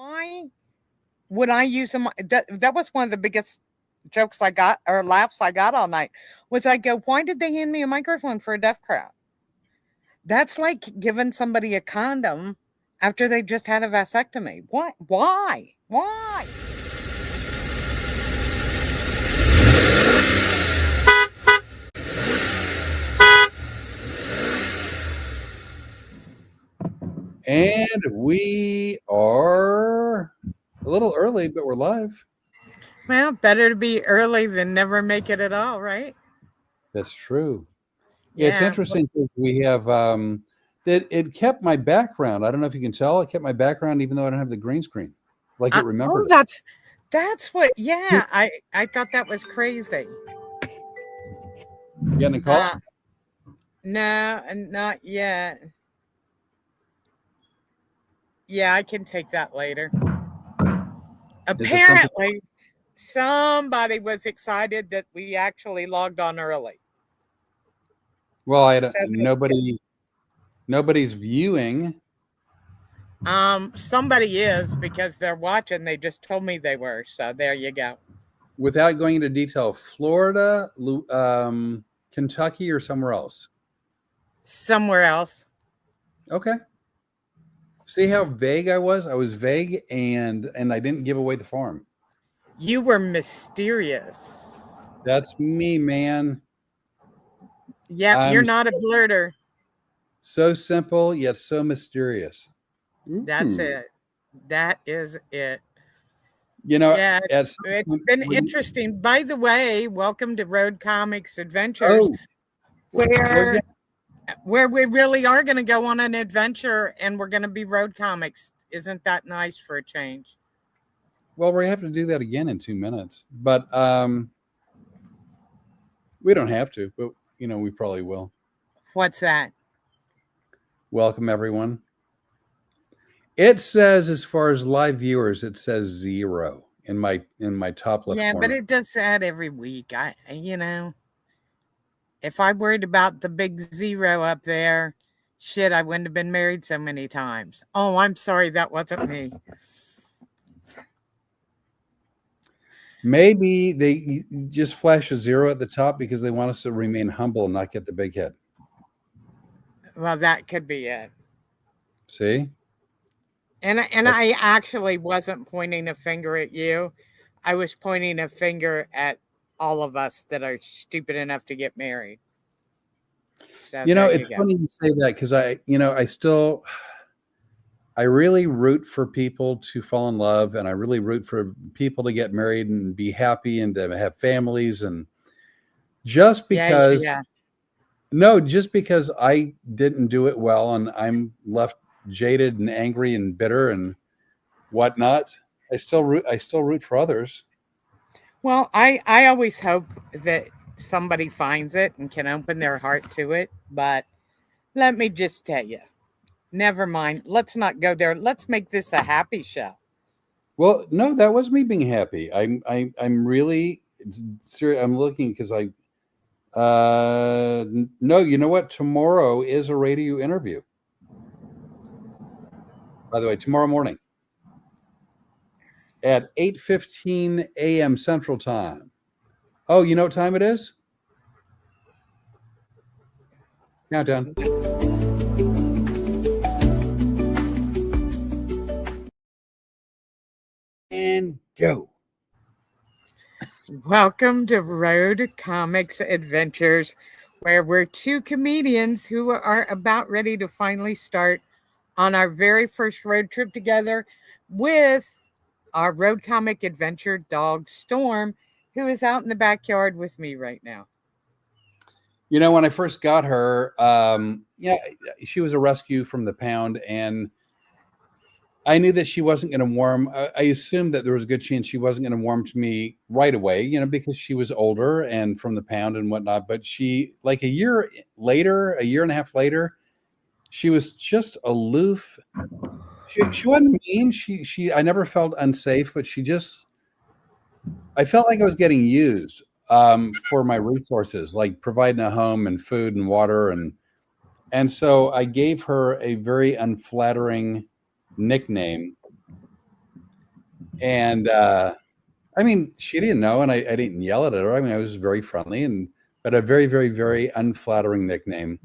why would I use them? That was one of the biggest jokes I got or laughs I got all night. Was I go, why did they hand me a microphone for a deaf crowd? That's like giving somebody a condom after they just had a vasectomy. What? Why? Why? And we are a little early, but we're live. Well, better to be early than never make it at all, right? That's true. Yeah. It's interesting because we have it kept my background. I don't know if you can tell. It kept my background even though I don't have the green screen. Like it remembered. Oh, that's what. Yeah, I thought that was crazy. You getting a call? No, not yet. Yeah, I can take that later. Apparently, somebody was excited that we actually logged on early. Well, I don't. Nobody's viewing. Somebody is because they're watching. They just told me they were. So there you go. Without going into detail, Florida, Kentucky, or somewhere else? Somewhere else. Okay. See how vague I was? I was vague and I didn't give away the farm. You were mysterious. That's me, man. Yeah, you're not a blurter. So simple yet so mysterious. That's it. That is it. You know, yeah, it's been interesting. By the way, welcome to Road Comics Adventures, where we really are going to go on an adventure and we're going to be road comics. Isn't that nice for a change? Well, we're going to have to do that again in 2 minutes, but we don't have to, but we probably will. What's that? Welcome, everyone. It says, as far as live viewers, it says 0 in my top left corner. Yeah, but it does that every week. If I worried about the big 0 up there, shit, I wouldn't have been married so many times. Oh, I'm sorry, that wasn't me. Maybe they just flash a 0 at the top because they want us to remain humble and not get the big head. Well, that could be it. See? And I actually wasn't pointing a finger at you. I was pointing a finger at all of us that are stupid enough to get married. So it's funny you say that because I really root for people to fall in love, and I really root for people to get married and be happy and to have families. And just because, just because I didn't do it well and I'm left jaded and angry and bitter and whatnot, I still root for others. Well, I always hope that somebody finds it and can open their heart to it. But let me just tell you, never mind. Let's not go there. Let's make this a happy show. Well, no, that was me being happy. I'm really serious. I'm looking because no, you know what? Tomorrow is a radio interview. By the way, tomorrow morning at 8:15 a.m. Central Time. Oh, you know what time it is? Countdown. And go. Welcome to Road Comics Adventures, where we're 2 comedians who are about ready to finally start on our very first road trip together with our road comic adventure dog, Storm, who is out in the backyard with me right now. When I first got her, she was a rescue from the pound, and I knew that she wasn't going to warm. I assumed that there was a good chance she wasn't going to warm to me right away, because she was older and from the pound and whatnot. But she, like a year and a half later, she was just aloof. She wasn't mean. I never felt unsafe, but I felt like I was getting used for my resources, like providing a home and food and water. And so I gave her a very unflattering nickname And I mean, she didn't know, and I didn't yell at her. I mean, I was very friendly, but a very, very, very unflattering nickname.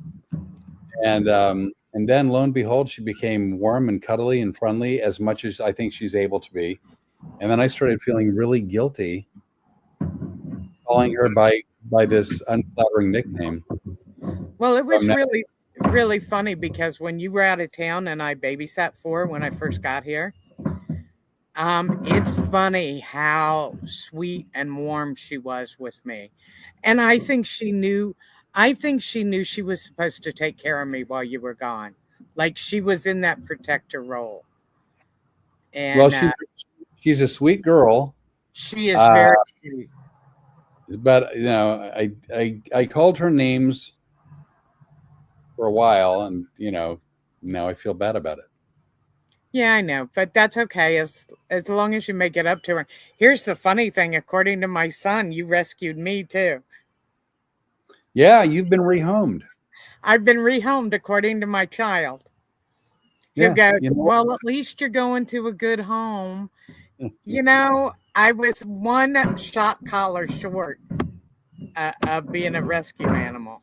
And then lo and behold, she became warm and cuddly and friendly as much as I think she's able to be. And then I started feeling really guilty calling her by this unflattering nickname. Well, it was From now, really, really funny because when you were out of town and I babysat for her when I first got here, it's funny how sweet and warm she was with me. And I think she knew, she was supposed to take care of me while you were gone. Like she was in that protector role. well, And she's a sweet girl, she is uh, very sweet. but I called her names for a while, and now I feel bad about it. Yeah, I know, but that's okay as long as you make it up to her. Here's the funny thing, according to my son, you rescued me too. Yeah, you've been rehomed. I've been rehomed according to my child. Who Yeah, goes, well, at least you're going to a good home. I was one shot collar short of being a rescue animal.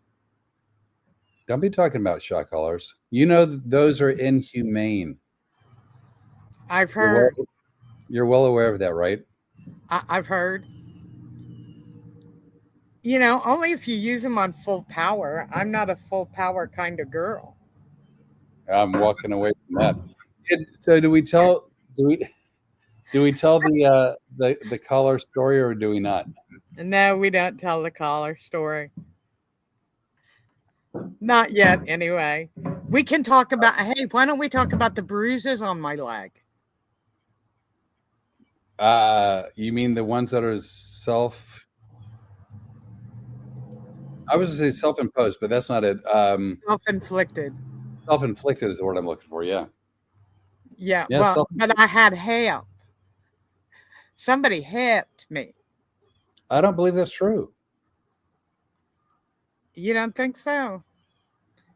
Don't be talking about shot collars. Those are inhumane. I've You're well, heard. you're well aware of that, right? I've heard. Only if you use them on full power. I'm not a full power kind of girl. I'm walking away from that. So do we tell the collar story, or do we not? No, we don't tell the collar story. Not yet, anyway. We can talk about, hey, why don't we talk about the bruises on my leg? You mean the ones that are I was going to say self-imposed, but that's not it. Self-inflicted. Self-inflicted is the word I'm looking for. Yeah. Yeah, Yeah. well, but I had help. Somebody helped me. I don't believe that's true. You don't think so?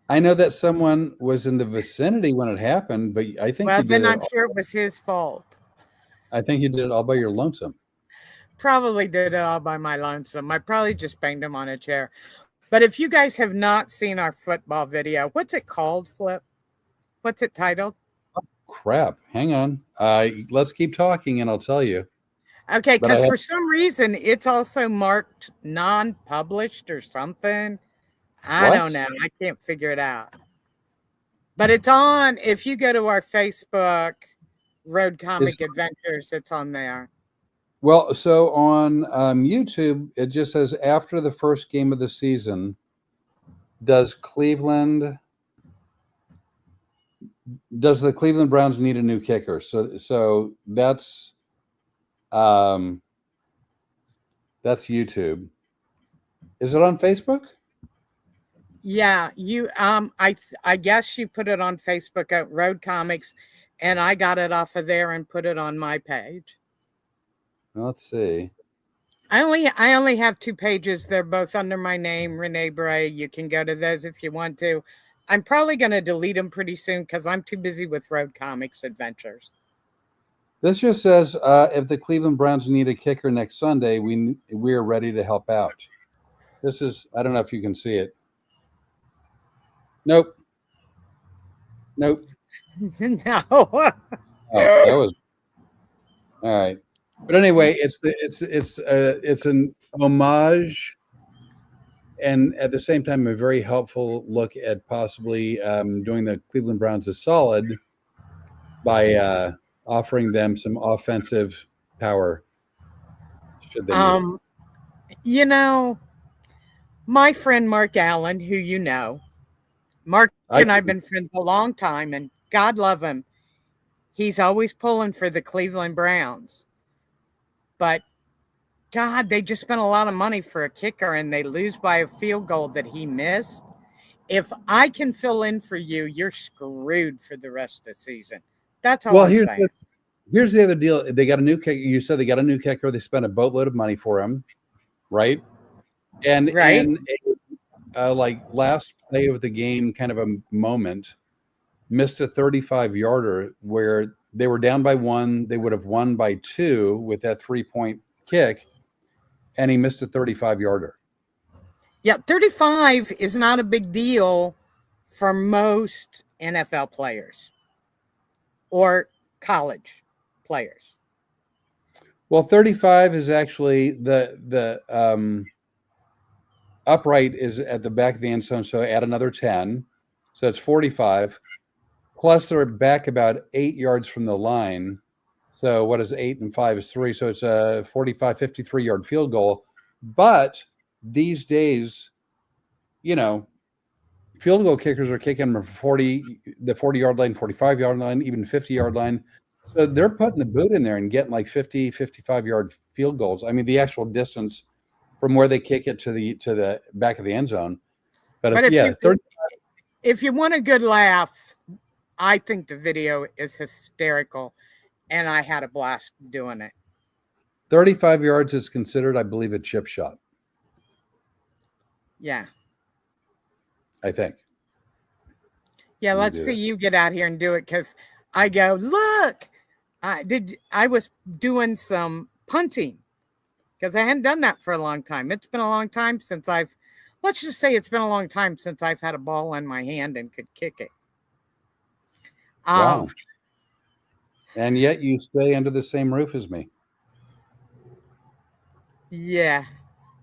I know that someone was in the vicinity when it happened, but I think Well, you did then it. I'm sure it was his fault. I think you did it all by your lonesome. Probably did it all by my lonesome. I probably just banged him on a chair. But if you guys have not seen our football video, what's it called, Flip? What's it titled? Crap. Hang on. Let's keep talking, and I'll tell you. Okay, But I because have for some reason it's also marked non-published or something. I what? don't know. I can't figure it out. But it's on, if you go to our Facebook, Road Comic Adventures, it's on there. Well, so on YouTube, it just says after the first game of the season, does the Cleveland Browns need a new kicker? So that's YouTube. Is it on Facebook? Yeah, I guess you put it on Facebook at Road Comics, and I got it off of there and put it on my page. Let's see. I only have 2 pages. They're both under my name, Rene Bray. You can go to those if you want to. I'm probably going to delete them pretty soon because I'm too busy with Road Comics Adventures. This just says if the Cleveland Browns need a kicker next Sunday, we are ready to help out. This is, I don't know if you can see it. Nope. No. Oh, that was all right. But anyway, it's an homage, and at the same time, a very helpful look at possibly doing the Cleveland Browns a solid by offering them some offensive power. Should they need it. My friend Mark Allen, who Mark and I've been friends a long time, and God love him. He's always pulling for the Cleveland Browns. But God, they just spent a lot of money for a kicker and they lose by a field goal that he missed. If I can fill in for you, you're screwed for the rest of the season. That's all I'm saying. Here's the other deal. They got a new kicker. You said they got a new kicker. They spent a boatload of money for him, right? And in like last play of the game, kind of a moment, missed a 35-yarder where they were down by 1. They would have won by 2 with that 3-point kick, and he missed a 35-yarder. Yeah, 35 is not a big deal for most NFL players or college players. Well, 35 is actually the upright is at the back of the end zone, so add another 10. So it's 45. Plus they're back about 8 yards from the line. So what is 8 and 5 is 3. So it's a 45, 53-yard field goal. But these days, you know, field goal kickers are kicking from 40, the 40-yard line, 45-yard line, even 50-yard line. So they're putting the boot in there and getting like 50, 55-yard field goals. I mean, the actual distance from where they kick it to the back of the end zone. But if you want a good laugh, I think the video is hysterical, and I had a blast doing it. 35 yards is considered, I believe, a chip shot. Yeah. I think. Yeah, let's see you get out here and do it, because I go, look, I was doing some punting because I hadn't done that for a long time. It's been a long time since let's just say it's been a long time since I've had a ball in my hand and could kick it. Wow. And yet you stay under the same roof as me. Yeah.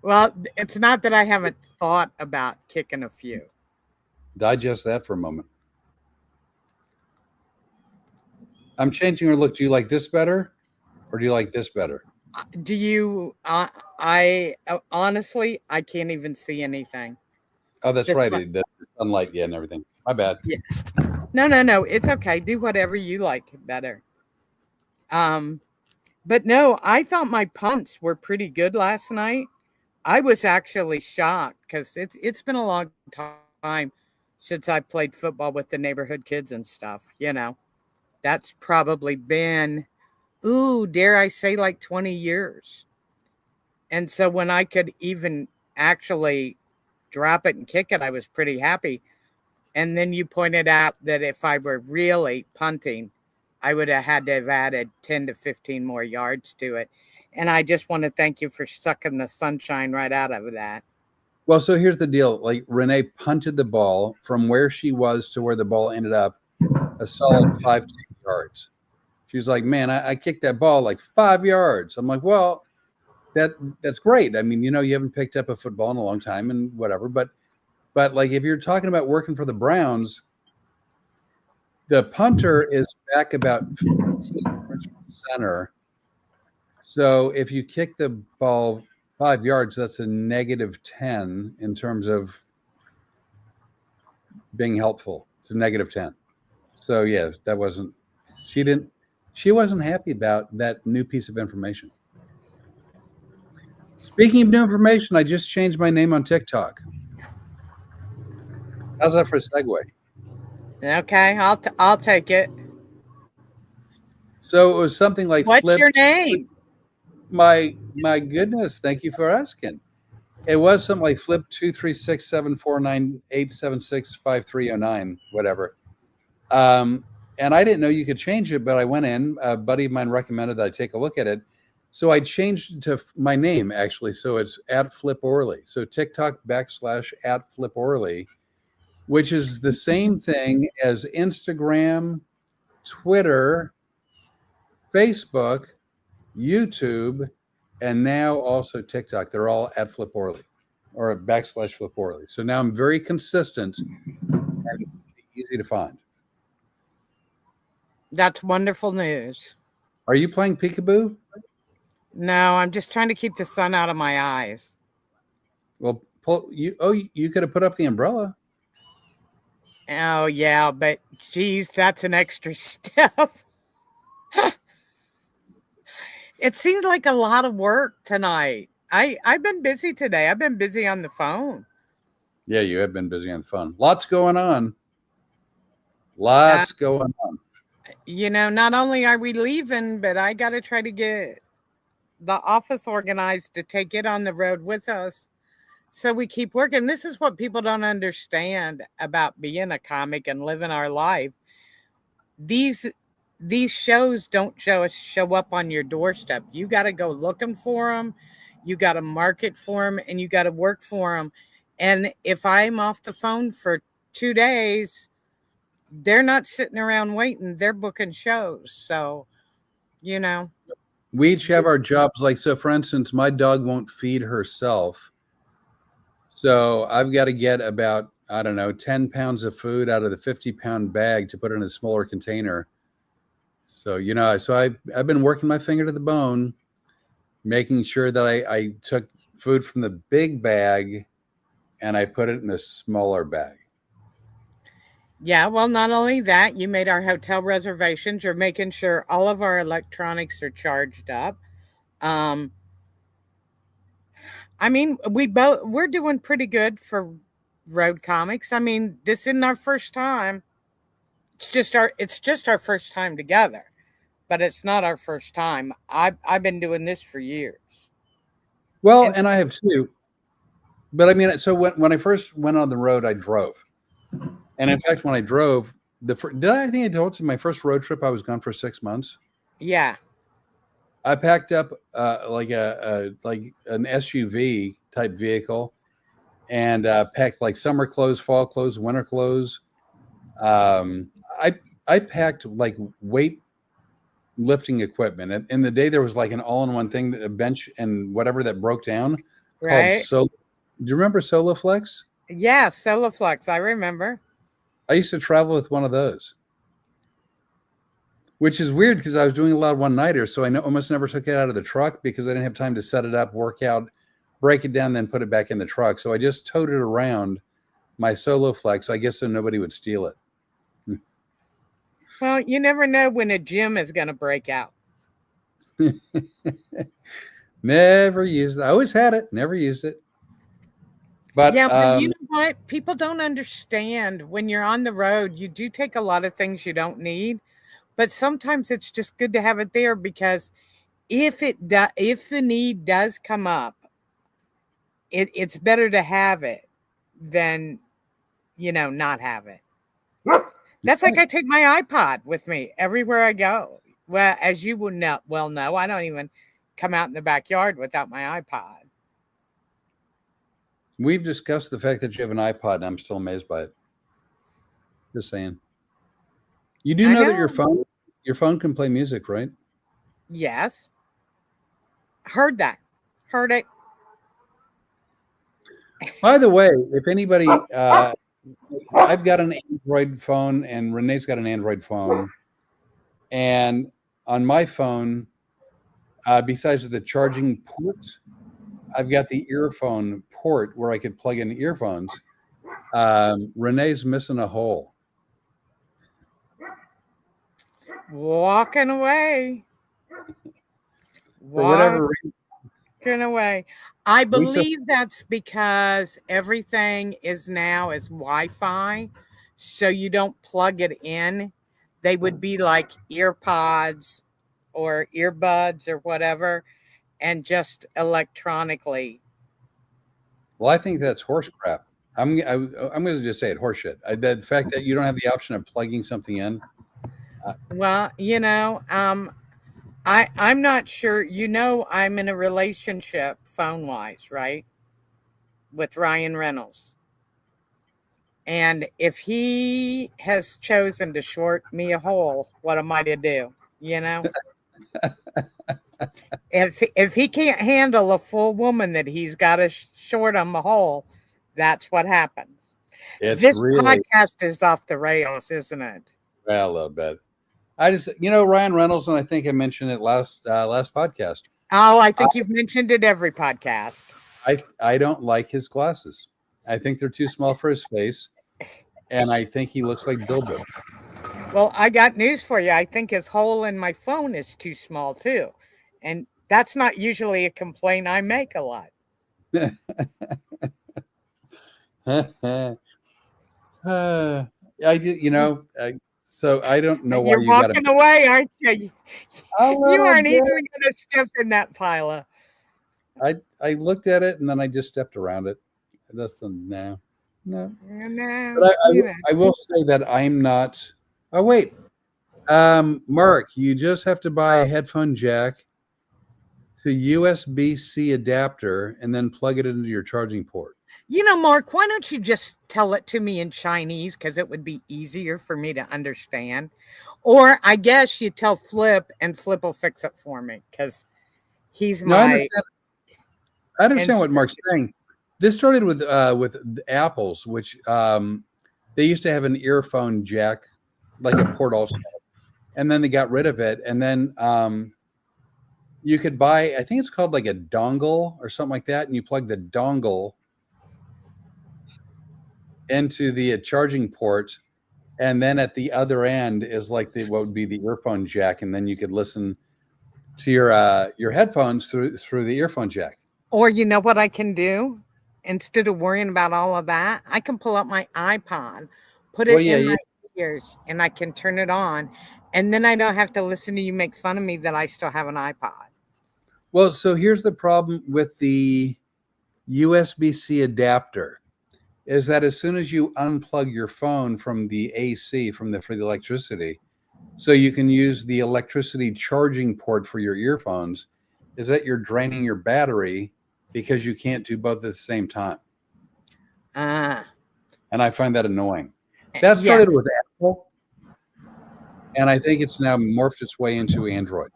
Well, it's not that I haven't thought about kicking a few. Digest that for a moment. I'm changing your look. Do you like this better, or do you like this better? Do you? I honestly, I can't even see anything. Oh, that's right. The sunlight, and everything. My bad. Yeah. No. It's okay. Do whatever you like better. But no, I thought my punts were pretty good last night. I was actually shocked because it's been a long time since I played football with the neighborhood kids and stuff. You know, that's probably been, dare I say, like 20 years. And so when I could even actually drop it and kick it, I was pretty happy. And then you pointed out that if I were really punting, I would have had to have added 10 to 15 more yards to it. And I just want to thank you for sucking the sunshine right out of that. Well, so here's the deal. Like, Rene punted the ball from where she was to where the ball ended up a solid 5 yards. She's like, man, I kicked that ball like 5 yards. I'm like, well, that's great. I mean, you haven't picked up a football in a long time and whatever. But like, if you're talking about working for the Browns, the punter is back about 15 yards from center. So if you kick the ball 5 yards, that's a negative 10 in terms of being helpful. It's a negative 10. So yeah, she wasn't happy about that new piece of information. Speaking of new information, I just changed my name on TikTok. How's that for a segue? Okay, I'll take it. So it was something like, what's your name? My goodness, thank you for asking. It was something like flip 2367498765309, whatever. And I didn't know you could change it, but I went in. A buddy of mine recommended that I take a look at it. So I changed it to my name, actually. So it's @FlipOrley. So TikTok /@FlipOrley, which is the same thing as Instagram, Twitter, Facebook, YouTube, and now also TikTok. They're all @FlipOrley or /FlipOrley. So now I'm very consistent and easy to find. That's wonderful news. Are you playing peekaboo? No, I'm just trying to keep the sun out of my eyes. Well, you could have put up the umbrella. Oh, yeah, but geez, that's an extra step. It seemed like a lot of work tonight. I've been busy today. I've been busy on the phone. Yeah, you have been busy on the phone. Lots going on. Lots going on. Not only are we leaving, but I got to try to get the office organized to take it on the road with us. So we keep working. This is what people don't understand about being a comic and living our life. These these shows don't show up on your doorstep. You got to go looking for them. You got to market for them, and you got to work for them. And if I'm off the phone for 2 days, they're not sitting around waiting. They're booking shows. So, you know, We each have our jobs. Like, so for instance, my dog won't feed herself. So I've got to get about, I don't know, 10 pounds of food out of the 50-pound bag to put in a smaller container. So, I've been working my finger to the bone, making sure that I took food from the big bag and I put it in a smaller bag. yeah, well, not only that, you made our hotel reservations. You're making sure all of our electronics are charged up. Um, I mean, we're doing pretty good for road comics. I mean, this isn't our first time. It's just our first time together, but it's not our first time. I've been doing this for years. Well, And and I have too. But I mean, so when I first went on the road, I drove. And in fact, when I drove, I think I told you my first road trip, I was gone for 6 months. yeah, I packed up like like an SUV type vehicle and packed like summer clothes, fall clothes, winter clothes. Um, I I packed like weight lifting equipment. And in the day, there was like an all-in-one thing, a bench and whatever that broke down called right. Do you remember Soloflex? Yeah, Soloflex. I remember. I used to travel with one of those, which is weird because I was doing a lot of one-nighters. So I almost never took it out of the truck because I didn't have time to set it up, work out, break it down, then put it back in the truck. So I just towed it around my Soloflex, I guess, so nobody would steal it. Well, you never know when a gym is going to break out. Never used it. I always had it, never used it. But Yeah, but you know what? People don't understand when you're on the road, you do take a lot of things you don't need, but sometimes it's just good to have it there because if the need does come up, it's better to have it than not have it. That's like I take my iPod with me everywhere I go. Well, as you would know, I don't even come out in the backyard without my iPod. we've discussed the fact that you have an iPod, and I'm still amazed by it. Just saying. You do I know that know. your phone can play music, right? Yes. Heard that. Heard it. By the way, if anybody, I've got an Android phone, and Renee's got an Android phone, and on my phone, besides the charging port, I've got the earphone port where I could plug in earphones. Renee's missing a hole. Walking away. For whatever reason, Walking away. I Lisa, believe that's because everything is Wi-Fi, so you don't plug it in. They would be like earpods or earbuds or whatever, and just electronically. well, I think that's horse crap. I'm going to just say it, horseshit. The fact that you don't have the option of plugging something in. Well, I'm not sure. I'm in a relationship phone wise, right, with Ryan Reynolds. And if he has chosen to short me a hole, what am I to do? You know, if he can't handle a full woman that he's got to short him a hole, that's what happens. It's This really, podcast is off the rails, isn't it? well, a little bit. I just, Ryan Reynolds, and I think I mentioned it last podcast. Oh, I think you've mentioned it every podcast. I don't like his glasses. I think they're too small for his face, and I think he looks like Bilbo. Well, I got news for you. I think his hole in my phone is too small too. And that's not usually a complaint I make a lot. I did, so I don't know why You're you got to. walking away, aren't you? A You little aren't even bit. going to step in that pile of. I looked at it and then I just stepped around it. That's no. No, But you know. I will say that I'm not. Oh wait, Mark, you just have to buy a headphone jack to USB-C adapter and then plug it into your charging port. Mark, why don't you just tell it to me in Chinese because it would be easier for me to understand. Or I guess you tell Flip and Flip will fix it for me because he's No, I my understand what Mark's saying. This started with Apples, which they used to have an earphone jack, like a port also, and then they got rid of it. And then you could buy, I think it's called like a dongle or something like that, and you plug the dongle into the charging port, and then at the other end is like what would be the earphone jack, and then you could listen to your headphones through the earphone jack. Or you know what I can do? Instead of worrying about all of that, I can pull up my iPod, put it in my ears, and I can turn it on. And then I don't have to listen to you make fun of me that I still have an iPod. Well, so here's the problem with the USB-C adapter is that as soon as you unplug your phone from the AC, for the electricity, so you can use the electricity charging port for your earphones, is that you're draining your battery because you can't do both at the same time. And I find that annoying. That started with Apple, and I think it's now morphed its way into Android.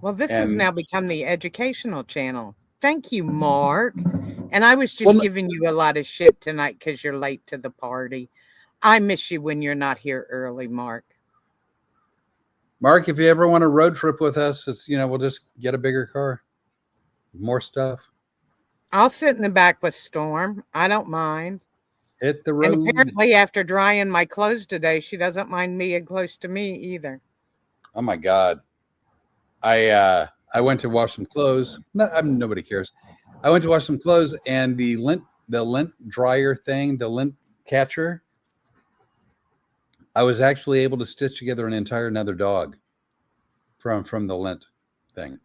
Well, this has now become the educational channel. Thank you, Mark. And I was just giving you a lot of shit tonight because you're late to the party. I miss you when you're not here early, Mark. Mark, if you ever want a road trip with us, it's we'll just get a bigger car, more stuff. I'll sit in the back with Storm. I don't mind. Hit the road. And apparently, after drying my clothes today, she doesn't mind me close to me either. Oh my God! I went to wash some clothes. Nobody cares. I went to wash some clothes, and the lint dryer thing, the lint catcher, I was actually able to stitch together an entire another dog from the lint thing.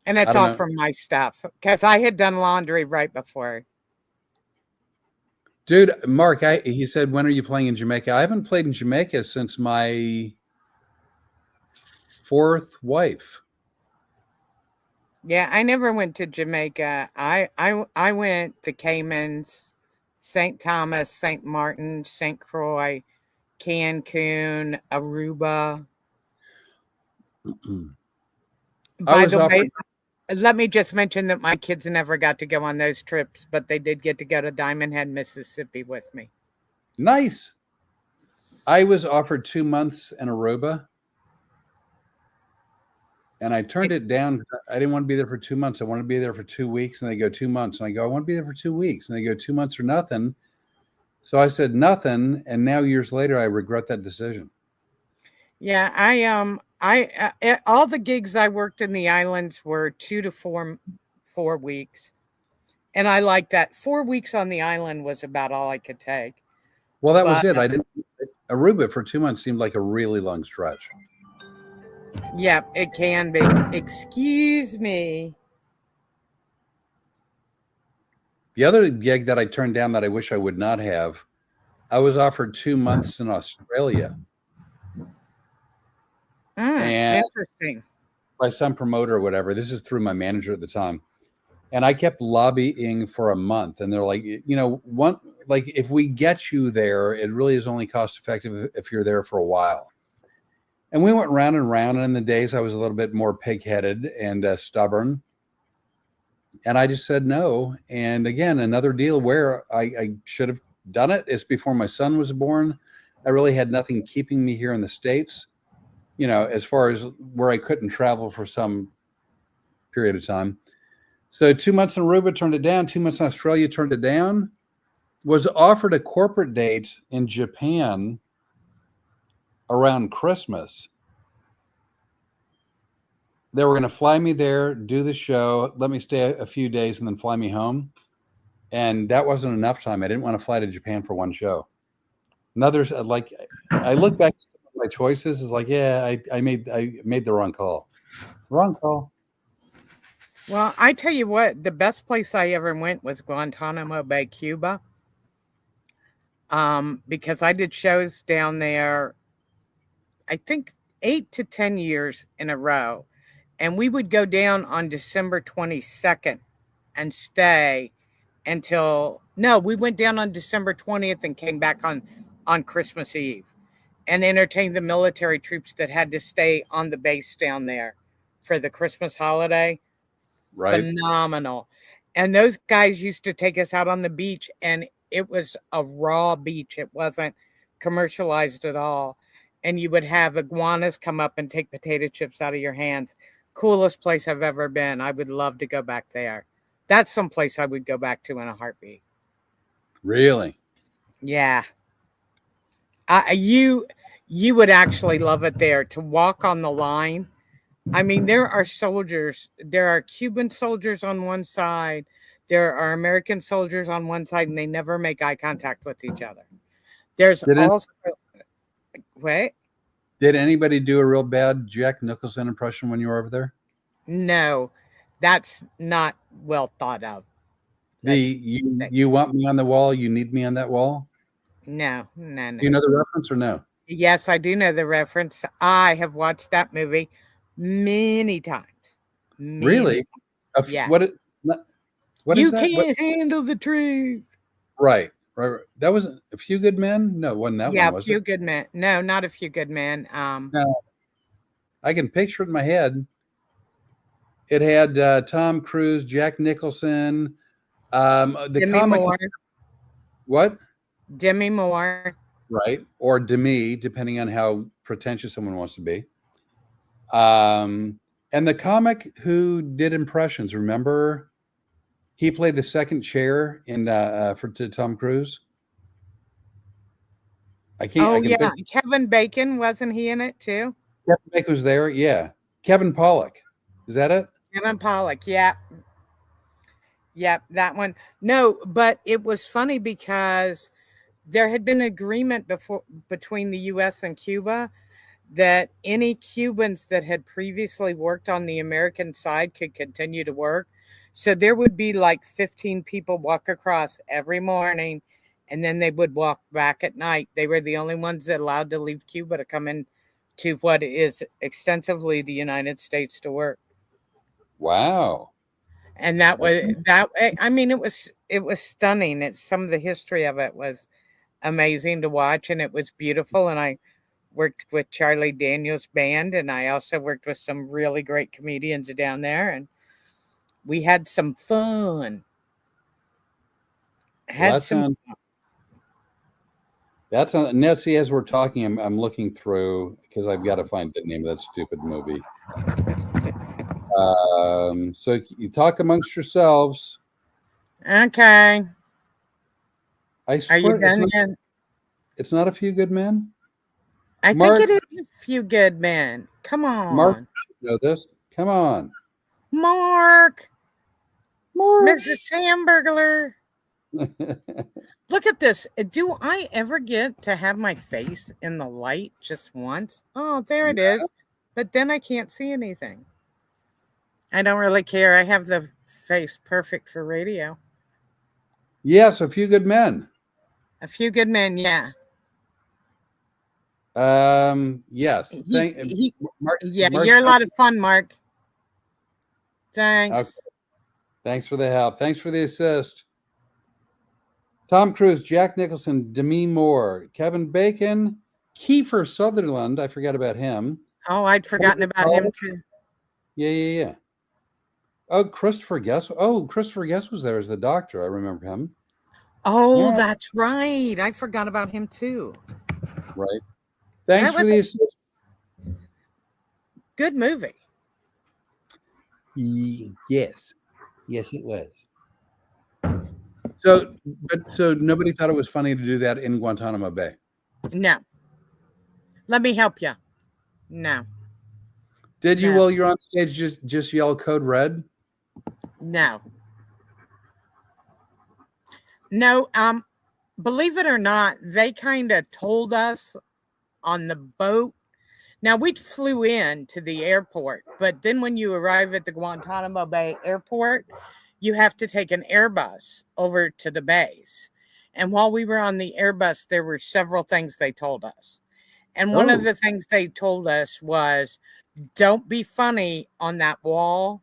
And it's all from my stuff because I had done laundry right before. Dude, Mark, he said, when are you playing in Jamaica? I haven't played in Jamaica since my fourth wife. Yeah, I never went to Jamaica. I went to Caymans, St. Thomas, St. Martin, St. Croix, Cancun, Aruba. By the way, let me just mention that my kids never got to go on those trips, but they did get to go to Diamond Head, Mississippi with me. Nice. I was offered 2 months in Aruba, and I turned it down. I didn't want to be there for 2 months. I wanted to be there for 2 weeks, and they go 2 months. And I go, I want to be there for 2 weeks. And they go 2 months or nothing. So I said nothing, and now years later, I regret that decision. Yeah, all the gigs I worked in the islands were 2 to 4 weeks, and I liked that. 4 weeks on the island was about all I could take. Well, that was it. Aruba for 2 months seemed like a really long stretch. Yeah, it can be. Excuse me. The other gig that I turned down that I wish I would not have, I was offered 2 months in Australia. And interesting. By some promoter or whatever. This is through my manager at the time. And I kept lobbying for a month. And they're like, if we get you there, it really is only cost effective if you're there for a while. And we went round and round. And in the days, I was a little bit more pig-headed and stubborn. And I just said no. And again, another deal where I should have done it is before my son was born. I really had nothing keeping me here in the States, as far as where I couldn't travel for some period of time. So 2 months in Aruba, turned it down. 2 months in Australia, turned it down. Was offered a corporate date in Japan around Christmas. They were going to fly me there, do the show, let me stay a few days, and then fly me home. And that wasn't enough time. I didn't want to fly to Japan for one show. I look back at some of my choices, is like, yeah, I made the wrong call. Wrong call. Well, I tell you what, the best place I ever went was Guantanamo Bay, Cuba. Because I did shows down there. I think 8 to 10 years in a row. And we would go down on December 22nd and stay until, no, we went down on December 20th and came back on Christmas Eve and entertained the military troops that had to stay on the base down there for the Christmas holiday. Right. Phenomenal. And those guys used to take us out on the beach, and it was a raw beach. It wasn't commercialized at all. And you would have iguanas come up and take potato chips out of your hands. Coolest place I've ever been. I would love to go back there. That's some place I would go back to in a heartbeat. Really? Yeah. You would actually love it there to walk on the line. I mean, there are soldiers. There are Cuban soldiers on one side. There are American soldiers on one side, and they never make eye contact with each other. There's also wait. Did anybody do a real bad Jack Nicholson impression when you were over there? No, that's not well thought of. You want me on the wall, you need me on that wall? No. Do you know the reference or no? Yes, I do know the reference. I have watched that movie many times. Really? Yeah. What you is that? Can't handle the truth. Right. That was A Few Good Men? No, wasn't that one, was A Few it? Good Men. No, not A Few Good Men. No. I can picture it in my head. It had Tom Cruise, Jack Nicholson, the Demi comic. Moore. What? Demi Moore. Right. Or Demi, depending on how pretentious someone wants to be. And the comic who did impressions, remember? He played the second chair to Tom Cruise. Kevin Bacon, wasn't he in it too? Kevin Bacon was there, yeah. Kevin Pollak, is that it? Kevin Pollak, yeah. Yep, that one. No, but it was funny because there had been an agreement between the U.S. and Cuba that any Cubans that had previously worked on the American side could continue to work. So there would be like 15 people walk across every morning, and then they would walk back at night. They were the only ones that allowed to leave Cuba to come in to what is extensively the United States to work. Wow. And that was that. I mean, it was stunning. It's some of the history of it was amazing to watch, and it was beautiful. And I worked with Charlie Daniels' band, and I also worked with some really great comedians down there, and we had some fun. That sounds. Now, see, as we're talking, I'm looking through because I've got to find the name of that stupid movie. So you talk amongst yourselves. Okay. I swear, are you done yet? It's not A Few Good Men. I think it is A Few Good Men. Come on, Mark. You know this? Come on, Mark. Mrs. Hamburglar. Look at this. Do I ever get to have my face in the light just once? Oh, there it is. But then I can't see anything. I don't really care. I have the face perfect for radio. Yes, A Few Good Men. A Few Good Men, yeah. Yes. Mark, you're a lot of fun, Mark. Thanks. Okay. Thanks for the help. Thanks for the assist. Tom Cruise, Jack Nicholson, Demi Moore, Kevin Bacon, Kiefer Sutherland. I forgot about him. Oh, I'd forgotten about him too. Yeah. Oh, Christopher Guest. Oh, Christopher Guest was there as the doctor. I remember him. Oh, that's right. I forgot about him too. Right. Thanks for the assist. Good movie. Yes, it was. So nobody thought it was funny to do that in Guantanamo Bay. No. Let me help you. No. Did you, while you're on stage, just yell Code Red? No. Believe it or not, they kind of told us on the boat. Now, we flew in to the airport, but then when you arrive at the Guantanamo Bay airport, you have to take an Airbus over to the base. And while we were on the Airbus, there were several things they told us. And one of Oh, the things they told us was, don't be funny on that wall,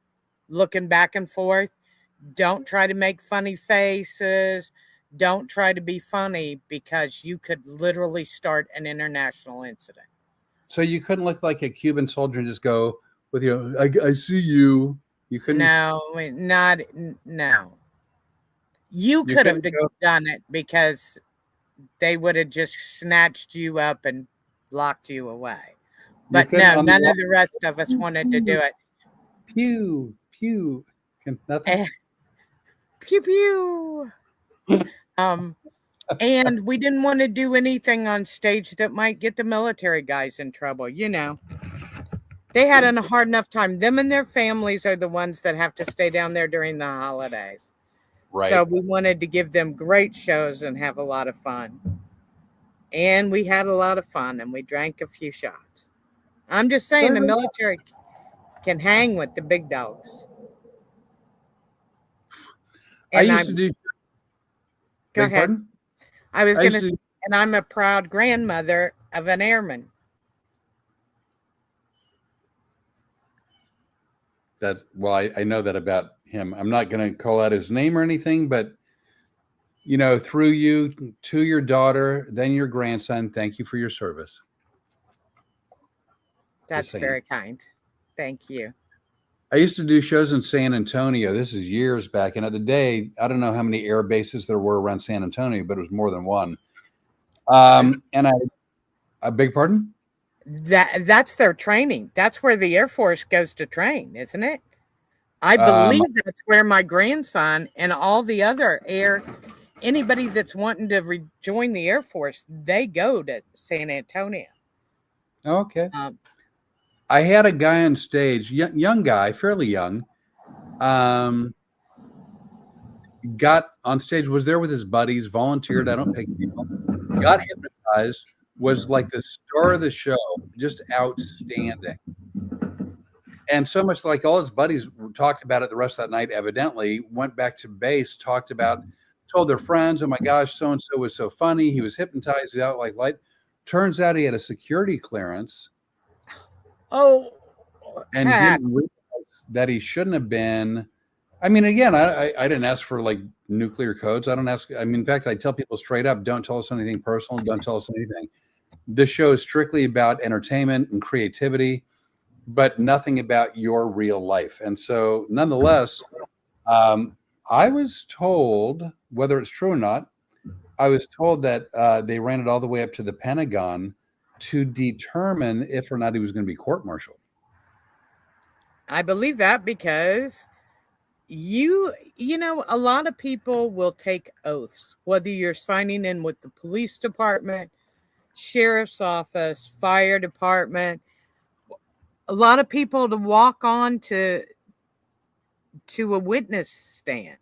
looking back and forth. Don't try to make funny faces. Don't try to be funny because you could literally start an international incident. so you couldn't look like a Cuban soldier and just go with I see you. You couldn't. No, not no. You You could have couldn't go. done it because they would have just snatched you up and locked you away. You But couldn't no, on the none wall. of the rest of us wanted to do it. Pew pew. Nothing. Eh, pew pew. Um, and we didn't want to do anything on stage that might get the military guys in trouble. They had a hard enough time. Them and their families are the ones that have to stay down there during the holidays. So Right. we wanted to give them great shows and have a lot of fun. And we had a lot of fun and we drank a few shots. I'm just saying the Very well. military can hang with the big dogs. I And used to I'm, do. go Beg ahead. pardon. I was I going used to say, to. and I'm a proud grandmother of an airman. That's well. I know that about him. I'm not going to call out his name or anything, but through you to your daughter, then your grandson. Thank you for your service. Just That's saying. very kind. Thank you. I used to do shows in San Antonio. This is years back, and at the day, I don't know how many air bases there were around San Antonio, but it was more than one. And I beg pardon. That's their training. That's where the Air Force goes to train, isn't it? I Um, believe that's where my grandson and all the other anybody that's wanting to rejoin the Air Force, they go to San Antonio. okay. Um, I had a guy on stage, young guy, fairly young. Um, got on stage, was there with his buddies, volunteered. I don't pay people. Got hypnotized. Was like the star of the show, just outstanding. And so much like all his buddies talked about it the rest of that night, evidently, went back to base, told their friends, oh my gosh, so and so was so funny. He was hypnotized out like light. Turns out he had a security clearance oh, and heck. didn't realize that he shouldn't have been. I mean, again, I didn't ask for like nuclear codes. I don't ask. I mean, in fact, I tell people straight up, don't tell us anything personal. Don't tell us anything. This show is strictly about entertainment and creativity, but nothing about your real life. And so, nonetheless, I was told, whether it's true or not, I was told that they ran it all the way up to the Pentagon to determine if or not he was going to be court-martialed. I believe that because a lot of people will take oaths, whether you're signing in with the police department, sheriff's office, fire department. A lot of people to walk on to a witness stand.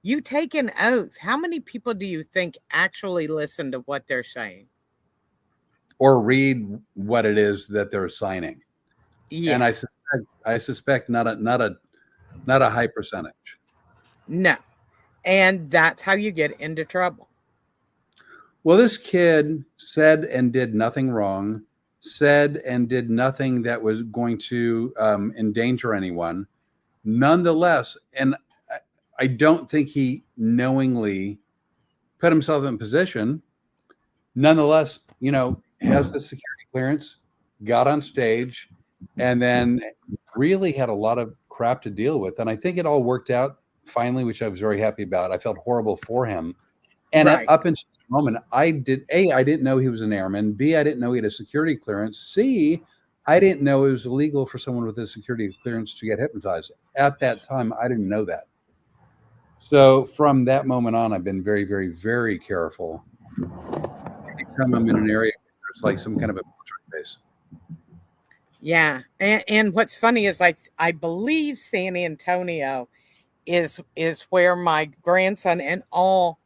You take an oath. How many people do you think actually listen to what they're saying? Or read what it is that they're signing. Yeah. And I suspect not a high percentage. No. And that's how you get into trouble. Well, this kid said and did nothing wrong, said and did nothing that was going to endanger anyone. Nonetheless, and I don't think he knowingly put himself in position. Nonetheless, has the security clearance, got on stage, and then really had a lot of crap to deal with. And I think it all worked out finally, which I was very happy about. I felt horrible for him. And Right. up until the moment, I didn't know he was an airman. B, I didn't know he had a security clearance. C, I didn't know it was illegal for someone with a security clearance to get hypnotized. At that time, I didn't know that. So from that moment on, I've been very, very, very careful. Anytime I'm in an area where there's like some kind of a military base. Yeah. And what's funny is, like, I believe San Antonio is where my grandson and all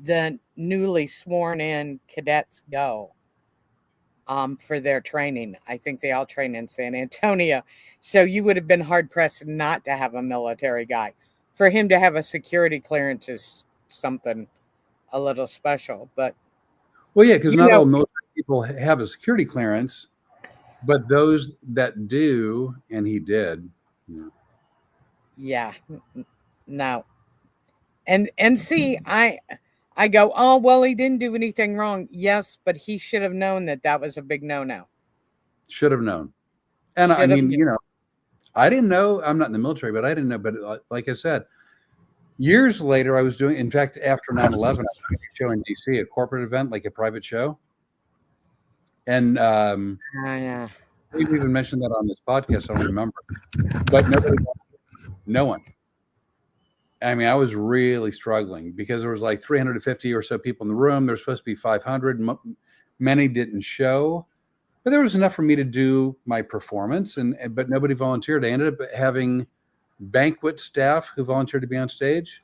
the newly sworn in cadets go for their training. I think they all train in San Antonio. So you would have been hard pressed not to have a military guy. For him to have a security clearance is something a little special. But Well, yeah, because You not all know, military people have a security clearance, but those that do, and he did. Yeah. yeah, no. And see, I go, oh well, he didn't do anything wrong. Yes, but he should have known that that was a big no-no. Should have known. And I Should have. mean, I didn't know. I'm not in the military, but I didn't know. But like I said, years later, I was doing. In fact, after 9/11, I was doing a show in DC, a corporate event, like a private show, and Yeah. we've even mentioned that on this podcast. I don't remember, but nobody, no one. I mean, I was really struggling because there was like 350 or so people in the room. There's supposed to be 500. Many didn't show, but there was enough for me to do my performance. But nobody volunteered. I ended up having banquet staff who volunteered to be on stage.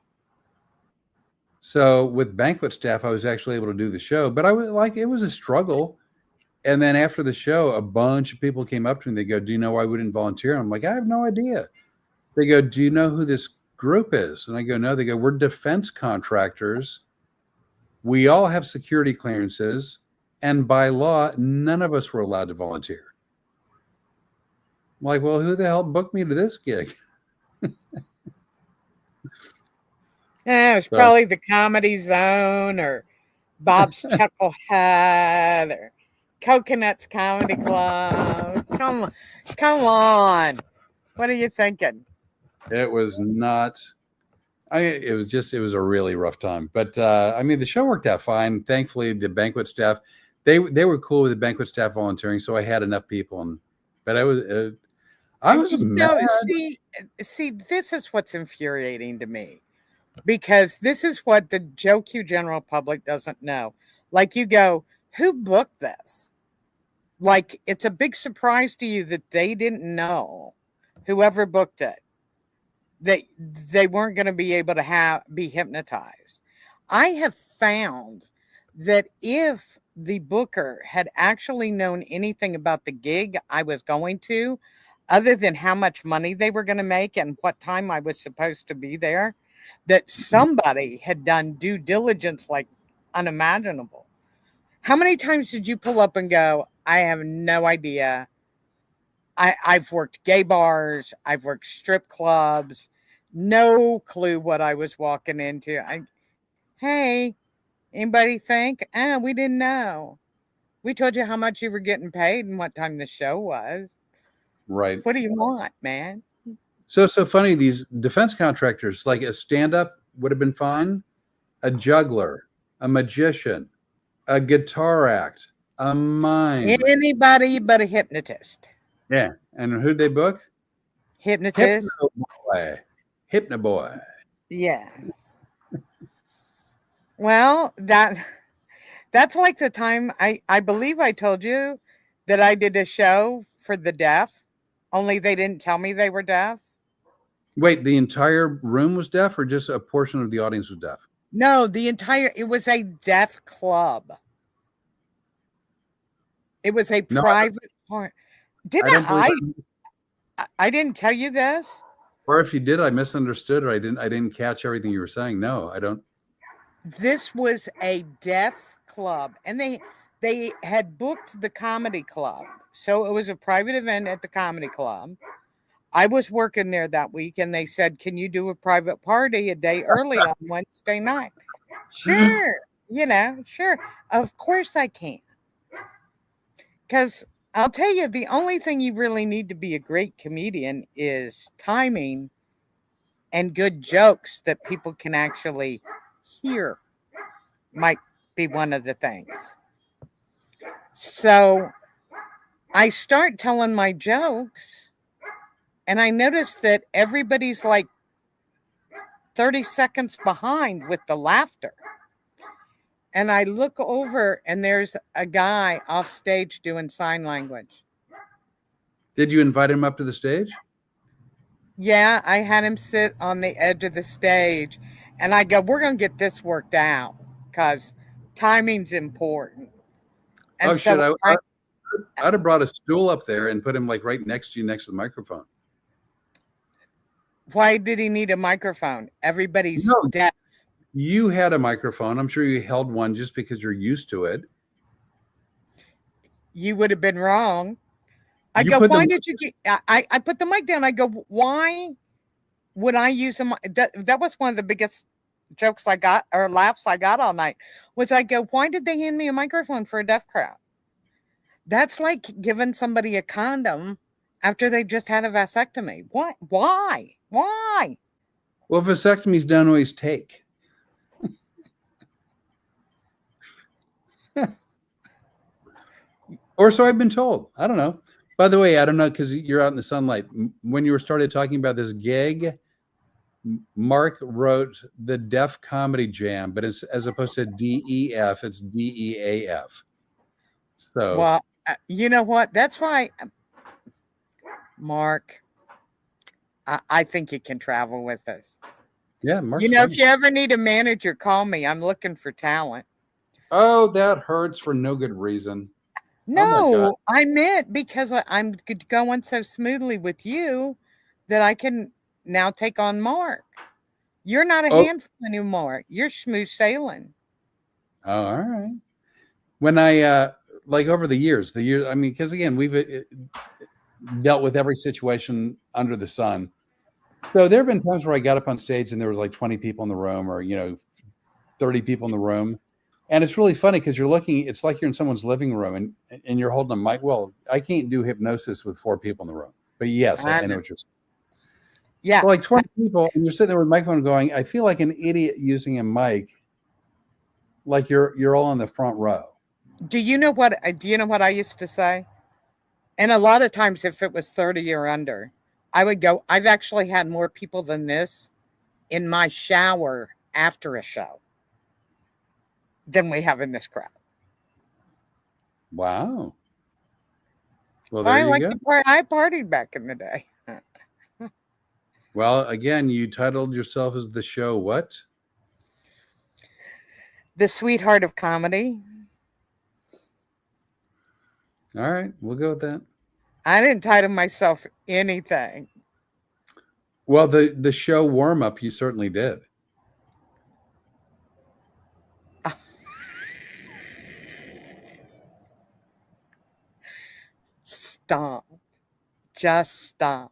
So with banquet staff, I was actually able to do the show. But I was like, it was a struggle. And then after the show, a bunch of people came up to me. They go, "Do you know why we didn't volunteer?" I'm like, "I have no idea." They go, "Do you know who this group is?" And I go, "No." They go, "We're defense contractors. We all have security clearances. And by law, none of us were allowed to volunteer." I'm like, "Well, who the hell booked me to this gig?" Yeah, it was So, probably the Comedy Zone or Bob's Chucklehead or Coconuts Comedy Club. Come on. What are you thinking? it was not. It was a really rough time. But I mean, the show worked out fine. Thankfully, the banquet staff, they were cool with the banquet staff volunteering, so I had enough people. But I was mad. No, see, this is what's infuriating to me because this is what the Joe Q general public doesn't know. Like you go, who booked this? Like it's a big surprise to you that they didn't know whoever booked it. They weren't going to be able to be hypnotized. I have found that if the booker had actually known anything about the gig I was going to, other than how much money they were going to make and what time I was supposed to be there, that somebody had done due diligence like unimaginable. How many times did you pull up and go, I have no idea? I've worked gay bars, I've worked strip clubs, no clue what I was walking into. Hey, anybody think? We didn't know. We told you how much you were getting paid and what time the show was. Right. What do you want, man? So funny. These defense contractors, like a stand-up would have been fine. A juggler, a magician, a guitar act, a mime. Anybody but a hypnotist. Yeah. And who'd they book? Hypno Hypnotist? boy. Hypno boy. Yeah. Well, that's like the time I believe I told you that I did a show for the deaf, only they didn't tell me they were deaf. Wait, the entire room was deaf, or just a portion of the audience was deaf? No, it was a deaf club. It was a No, private part. I don't believe. I didn't tell you this? Or if you did, I misunderstood, or I didn't catch everything you were saying. No, I don't. This was a deaf club, and they had booked the comedy club. So it was a private event at the comedy club. I was working there that week, and they said, "Can you do a private party a day early on Wednesday night?" Sure, sure. Of course I can. Because I'll tell you, the only thing you really need to be a great comedian is timing and good jokes that people can actually hear, might be one of the things. So I start telling my jokes, and I notice that everybody's like 30 seconds behind with the laughter. And I look over, and there's a guy off stage doing sign language. Did you invite him up to the stage? Yeah, I had him sit on the edge of the stage, and I go, "We're going to get this worked out because timing's important." And Oh shit! so I'd have brought a stool up there and put him like right next to you, next to the microphone. why did he need a microphone? Everybody's No, deaf. you had a microphone. I'm sure you held one just because you're used to it. you would have been wrong. I You go, put why the did you get? I put the mic down. I go, why would I use a mic? That was one of the biggest jokes I got or laughs I got all night. Was I go, why did they hand me a microphone for a deaf crowd? That's like giving somebody a condom after they just had a vasectomy. What? Why? Why? well, vasectomies don't always take. Or so I've been told. I don't know. By the way, I don't know because you're out in the sunlight. When you started talking about this gig, Mark wrote the Deaf Comedy Jam, but it's as opposed to DEF, it's DEAF. So Well, you know what? That's why, Mark, I think you can travel with us. yeah, You Mark's know, if funny. you ever need a manager, call me. I'm looking for talent. Oh, that hurts for no good reason. Oh my God. No, I meant because I'm going so smoothly with you that I can now take on Mark. You're not a Oh, handful anymore. You're smooth sailing. oh, all right. When I like over the years, I mean, because again, we've dealt with every situation under the sun. So there have been times where I got up on stage and there was like 20 people in the room, or 30 people in the room, and it's really funny because you're looking. It's like you're in someone's living room and you're holding a mic. Well, I can't do hypnosis with 4 people in the room, but yes, I I know know. what you're saying. Yeah. So like 20 people, and you're sitting there with a microphone going, I feel like an idiot using a mic, like you're all in the front row. Do you know what? Do you know what I used to say? And a lot of times, if it was 30 or under, I would go. I've actually had more people than this in my shower after a show than we have in this crowd. Wow. Well, there I you like go. to party. I partied back in the day. Well, again, you titled yourself as the show what? The sweetheart of comedy. All right, we'll go with that. I didn't title myself anything. Well, the show warm up, you certainly did. Stop. Just stop.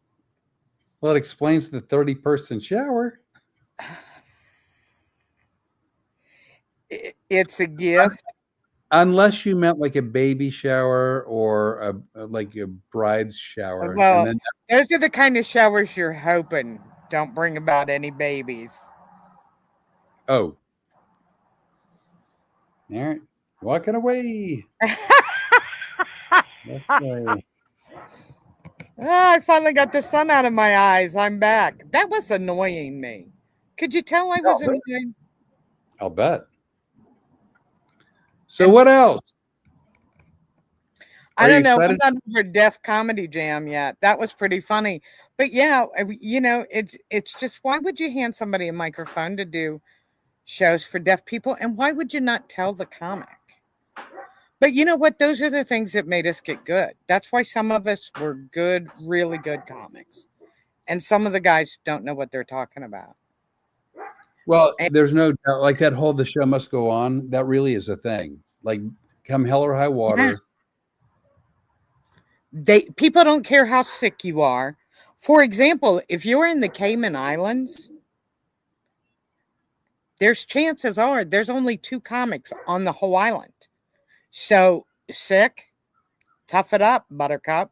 Well, it explains the 30-person shower. It's a gift. Unless you meant like a baby shower or like a bride's shower, and Well, then those are the kind of showers you're hoping don't bring about any babies. oh, all right, walking away. Okay. I finally got the sun out of my eyes. I'm back. That was annoying me. Could you tell I was annoying? I'll bet. So And what else? I Are you don't know. I'm excited? not over Def Comedy Jam yet. That was pretty funny. But yeah, it's just why would you hand somebody a microphone to do shows for deaf people, and why would you not tell the comic? But you know what? Those are the things that made us get good. That's why some of us were good, really good comics, and some of the guys don't know what they're talking about. Well, And there's no doubt. Like that whole "the show must go on." That really is a thing. Like, come hell or high yeah, water. people don't care how sick you are. For example, if you're in the Cayman Islands, there's chances are there's only 2 comics on the whole island. So sick, tough it up, Buttercup.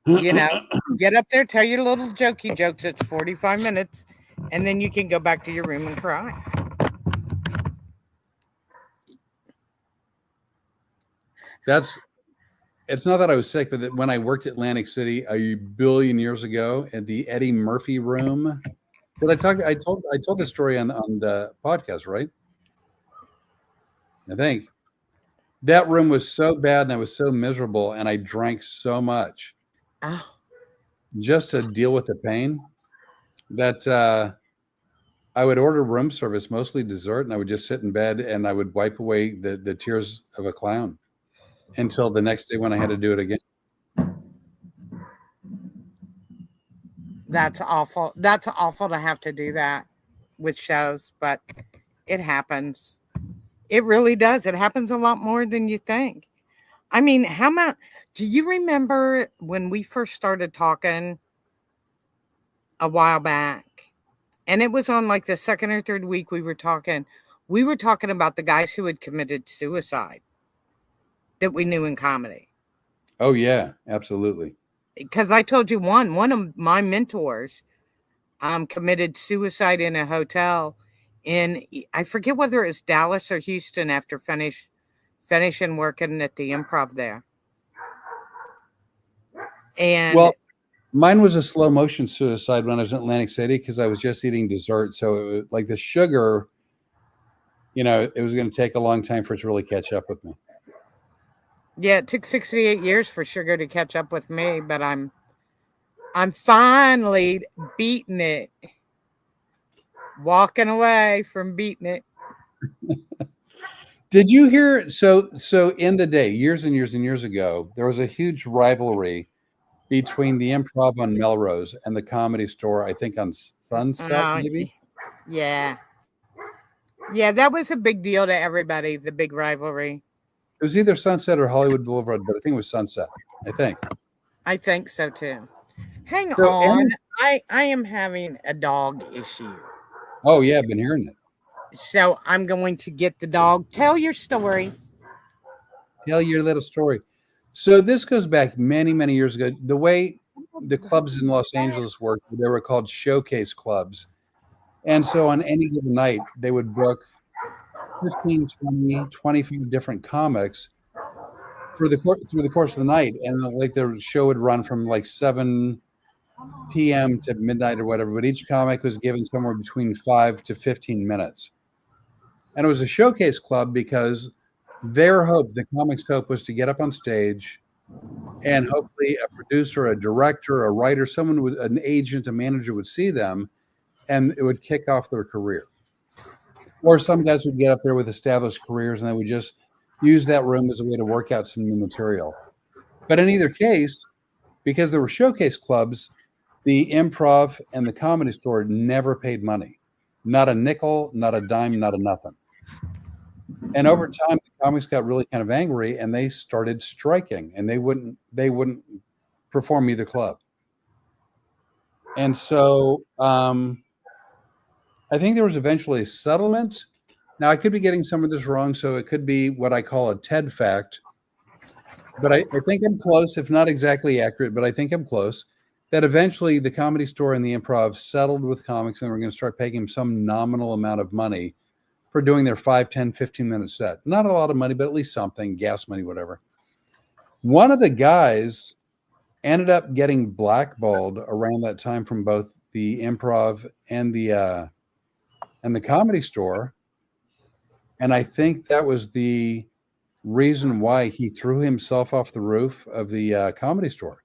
Get up there, tell your little jokey jokes. It's 45 minutes, and then you can go back to your room and cry. It's not that I was sick, but that when I worked at Atlantic City a billion years ago at the Eddie Murphy Room. Did I talk? I told the story on the podcast, right? I think that room was so bad and I was so miserable and I drank so much Oh, just to deal with the pain that I would order room service, mostly dessert, and I would just sit in bed and I would wipe away the tears of a clown until the next day when I had to do it again. that's awful. That's awful to have to do that with shows, but it happens. It really does. It happens a lot more than you think. I mean, how much do you remember when we first started talking a while back? And it was on like the second or third week we were talking about the guys who had committed suicide that we knew in comedy. Oh yeah, absolutely. Because I told you one of my mentors committed suicide in a hotel in I forget whether it was Dallas or Houston after finishing working at the Improv there. And Well, mine was a slow motion suicide when I was in Atlantic City because I was just eating dessert. So it was like the sugar, it was going to take a long time for it to really catch up with me. yeah, it took 68 years for sugar to catch up with me, but I'm finally beating it. Walking away from beating it. Did you hear? So in the day, years and years and years ago, there was a huge rivalry between the Improv on Melrose and the Comedy Store. I think on Sunset, Oh, maybe. yeah. Yeah, that was a big deal to everybody, the big rivalry. It was either Sunset or Hollywood Boulevard, but I think it was Sunset. I think. I think so too. Hang So, on. I am having a dog issue. oh yeah, I've been hearing it. So I'm going to get the dog. Tell your story. Tell your little story. So this goes back many, many years ago. The way the clubs in Los Angeles worked, they were called showcase clubs. And so on any given night, they would book 15, 20, 25 different comics through the course of the night. And like the show would run from like 7 p.m. to midnight or whatever, but each comic was given somewhere between 5 to 15 minutes. And it was a showcase club because the comics' hope was to get up on stage and hopefully a producer, a director, a writer, an agent, a manager would see them and it would kick off their career. Or some guys would get up there with established careers and they would just use that room as a way to work out some new material. But in either case, because there were showcase clubs, the Improv and the Comedy Store never paid money. Not a nickel, not a dime, not a nothing. And over time, the comics got really kind of angry and they started striking and they wouldn't perform either club. And so I think there was eventually a settlement. Now I could be getting some of this wrong, so it could be what I call a TED fact, but I think I'm close, if not exactly accurate, but I think I'm close, that eventually the Comedy Store and the Improv settled with comics and we're going to start paying them some nominal amount of money for doing their 5, 10, 15-minute set. Not a lot of money, but at least something, gas money, whatever. One of the guys ended up getting blackballed around that time from both the Improv and the Comedy Store. And I think that was the reason why he threw himself off the roof of the Comedy Store.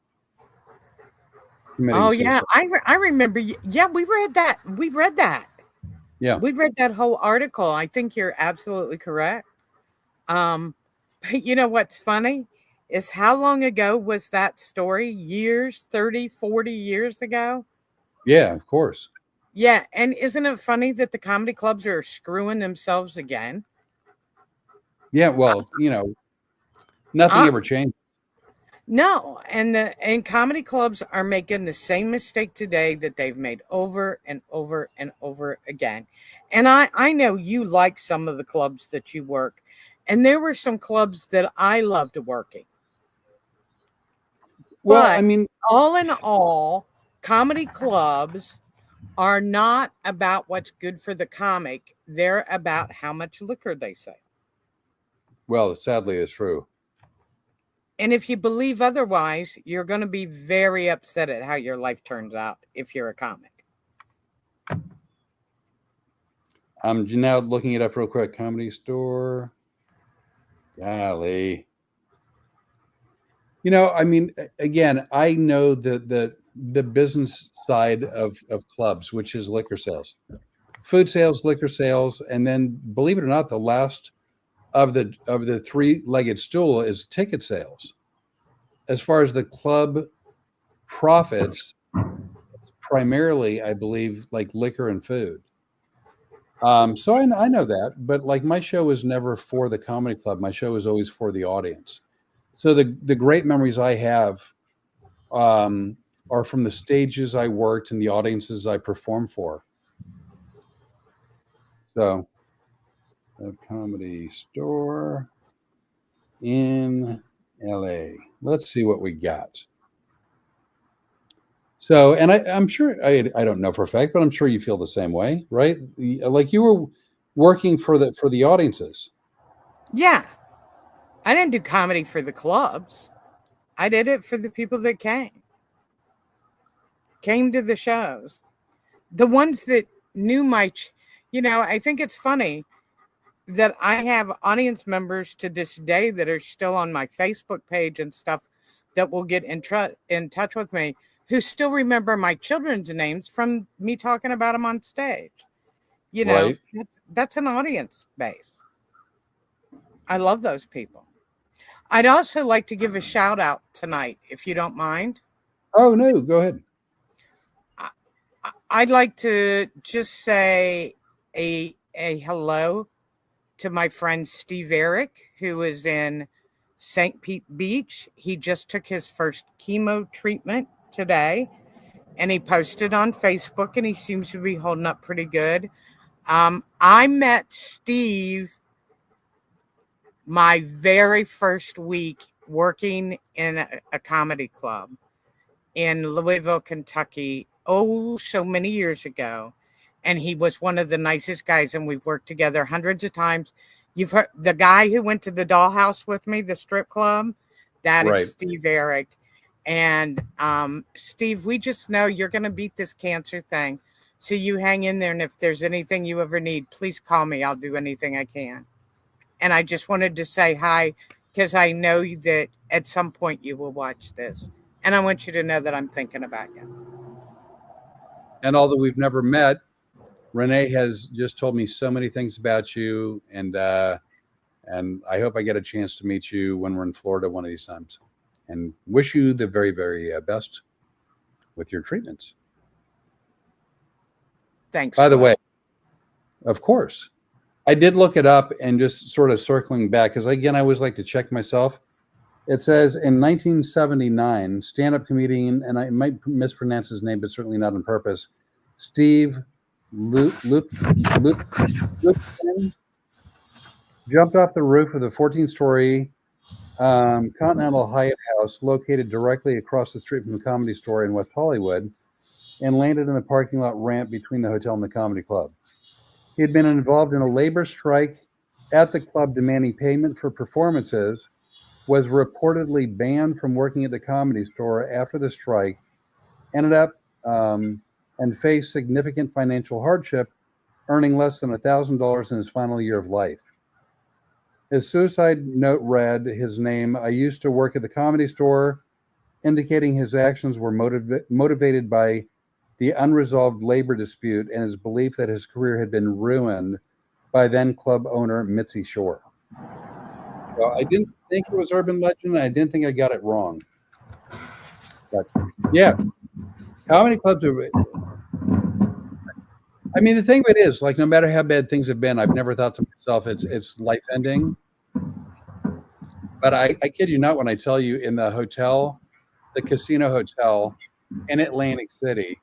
Oh yeah, I remember. Yeah, we read that. Yeah, we read that whole article. I think you're absolutely correct. But you know what's funny is how long ago was that story? Years, 30, 40 years ago? Yeah, of course. Yeah, and isn't it funny that the comedy clubs are screwing themselves again? Yeah, well, nothing ever changed. No, and comedy clubs are making the same mistake today that they've made over and over and over again. And I know you like some of the clubs that you work, and there were some clubs that I loved working. Well, But I mean, all in all, comedy clubs are not about what's good for the comic. They're about how much liquor they sell. well, sadly, it's true. And if you believe otherwise, you're going to be very upset at how your life turns out if you're a comic. I'm now looking it up real quick. Comedy Store. Golly. I mean, again, I know the business side of clubs, which is liquor sales, food sales, liquor sales, and then believe it or not, the last of the three-legged stool is ticket sales. As far as the club profits, primarily, I believe, like liquor and food. So I know that, but like my show was never for the comedy club. My show was always for the audience. So the great memories I have are from the stages I worked and the audiences I performed for. So, a comedy store in LA. Let's see what we got. So, and I'm sure I don't know for a fact, but I'm sure you feel the same way, right? Like you were working for the audiences. Yeah. I didn't do comedy for the clubs. I did it for the people that came to the shows. The ones that knew I think it's funny that I have audience members to this day that are still on my Facebook page and stuff that will get in touch with me who still remember my children's names from me talking about them on stage. Right. That's an audience base. I love those people. I'd also like to give a shout out tonight, if you don't mind. Oh no, go ahead. I'd like to just say a hello to my friend Steve Eric, who is in St. Pete Beach. He just took his first chemo treatment today, and he posted on Facebook, and he seems to be holding up pretty good. I met Steve my very first week working in a comedy club in Louisville, Kentucky, so many years ago. And he was one of the nicest guys, and we've worked together hundreds of times. You've heard the guy who went to the Dollhouse with me, the strip club, that Right. is Steve Eric. And Steve, we just know you're going to beat this cancer thing. So you hang in there, and if there's anything you ever need, please call me. I'll do anything I can. And I just wanted to say hi because I know that at some point you will watch this. And I want you to know that I'm thinking about you. And although we've never met, Rene has just told me so many things about you, and I hope I get a chance to meet you when we're in Florida one of these times. And wish you the very, very best with your treatments. Thanks. By the way, of course, I did look it up and just sort of circling back because again, I always like to check myself. It says in 1979, stand-up comedian, and I might mispronounce his name, but certainly not on purpose, Steve Lupton jumped off the roof of the 14-story Continental Hyatt house located directly across the street from the Comedy Store in West Hollywood and landed in the parking lot ramp between the hotel and the comedy club. He had been involved in a labor strike at the club demanding payment for performances, was reportedly banned from working at the Comedy Store after the strike, ended up and faced significant financial hardship, earning less than $1,000 in his final year of life. His suicide note read his name, "I used to work at the Comedy Store," indicating his actions were motivated by the unresolved labor dispute and his belief that his career had been ruined by then club owner Mitzi Shore. So I didn't think it was urban legend, and I didn't think I got it wrong. But yeah, comedy clubs are. I mean, the thing of it is, like, no matter how bad things have been, I've never thought to myself it's life ending. But I kid you not when I tell you, in the hotel, the Casino Hotel in Atlantic City,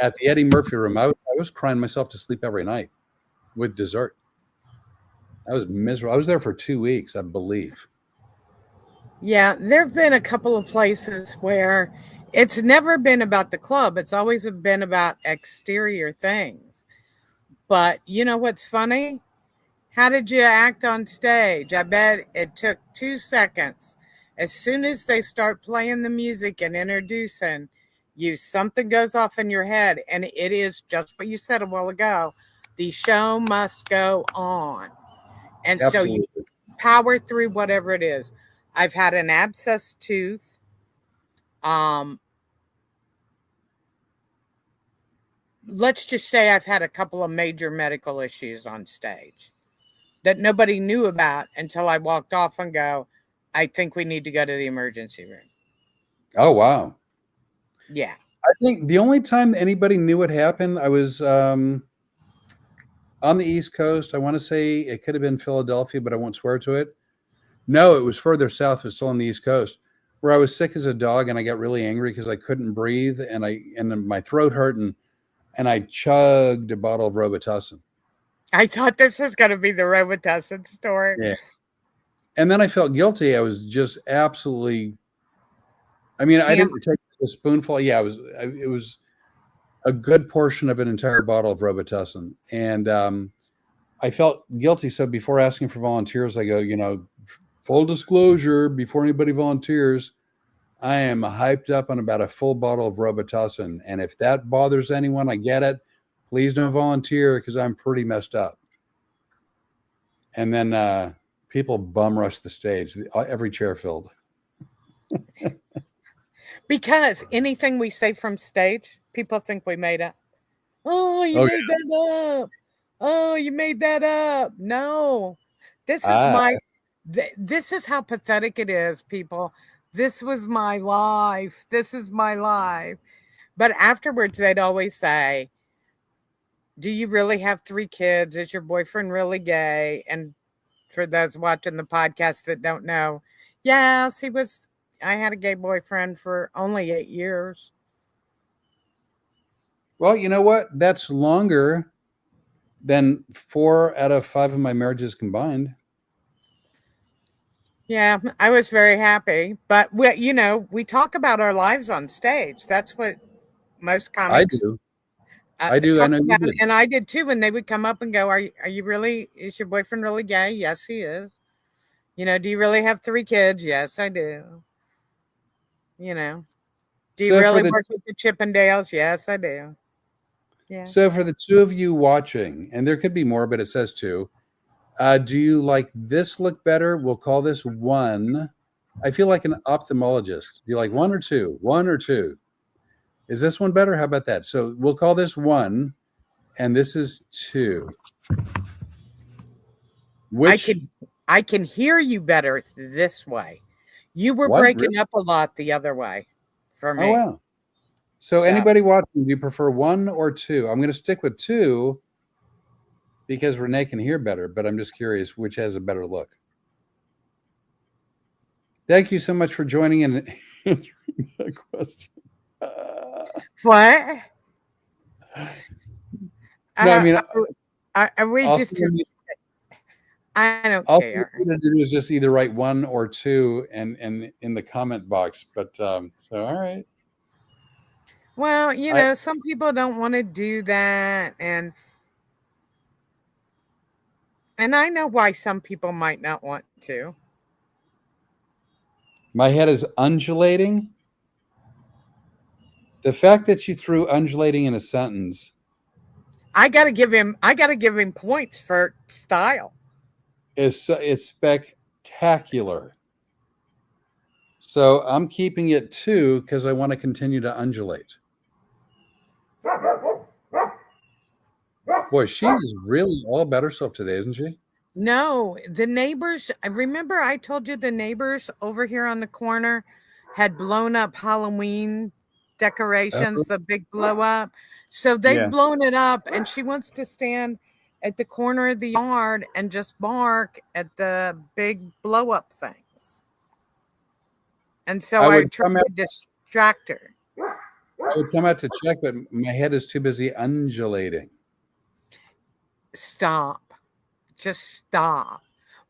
at the Eddie Murphy Room, I was crying myself to sleep every night with dessert. I was miserable. I was there for 2 weeks, I believe. Yeah, there have been a couple of places where it's never been about the club. It's always been about exterior things. But you know what's funny? How did you act on stage? I bet it took 2 seconds. As soon as they start playing the music and introducing you, something goes off in your head, and it is just what you said a while ago. The show must go on. And Absolutely. so you power through whatever it is. I've had an abscessed tooth. Let's just say I've had a couple of major medical issues on stage that nobody knew about until I walked off and go, I think we need to go to the emergency room. Oh, wow. Yeah. I think the only time anybody knew what happened, I was on the East Coast. I want to say it could have been Philadelphia, but I won't swear to it. No, it was further south, but still on the East Coast, where I was sick as a dog, and I got really angry because I couldn't breathe, and then my throat hurt, and I chugged a bottle of Robitussin. I thought this was going to be the Robitussin story. Yeah, and then I felt guilty. I was just absolutely. I mean, I didn't take a spoonful. Yeah, it was a good portion of an entire bottle of Robitussin, and I felt guilty. So before asking for volunteers, I go, full disclosure, before anybody volunteers, I am hyped up on about a full bottle of Robitussin. And if that bothers anyone, I get it. Please don't volunteer because I'm pretty messed up. And then people bum rush the stage. Every chair filled. Because anything we say from stage, people think we made up. Oh, you made that up. Oh, you made that up. No, this is this is how pathetic it is, people. This was my life. This is my life. But afterwards, they'd always say, do you really have 3 kids? Is your boyfriend really gay? And for those watching the podcast that don't know, yes, I had a gay boyfriend for only 8 years. Well, you know what? That's longer than 4 out of 5 of my marriages combined. Yeah, I was very happy. But, we talk about our lives on stage. That's what most comics do. I do. I know you did. And I did too. When they would come up and go, are you really, is your boyfriend really gay? Yes, he is. Do you really have 3 kids? Yes, I do. Do you really work with the Chippendales? Yes, I do. Yeah. So for the 2 of you watching, and there could be more, but it says 2, do you like this look better? We'll call this 1. I feel like an ophthalmologist. Do you like 1 or 2? 1 or 2? Is this one better? How about that? So we'll call this 1, and this is 2. I can hear you better this way. You were breaking up a lot the other way for me. Oh, wow. So anybody watching, do you prefer 1 or 2? I'm going to stick with 2 because Rene can hear better, but I'm just curious which has a better look. Thank you so much for joining in and answering that question. What? No, I mean, are we just? I don't care. All you do is just either write 1 or 2 and in the comment box. But so all right. Well, some people don't want to do that, and I know why some people might not want to. My head is undulating. The fact that you threw undulating in a sentence. I gotta give him points for style. It's spectacular. So I'm keeping it 2 because I want to continue to undulate. Boy, she is really all about herself today, isn't she? No, the neighbors. Remember, I told you the neighbors over here on the corner had blown up Halloween decorations, the big blow up. So they've blown it up, and she wants to stand at the corner of the yard and just bark at the big blow up things. And so I tried to distract her. I would come out to check, but my head is too busy undulating. Stop. Just stop.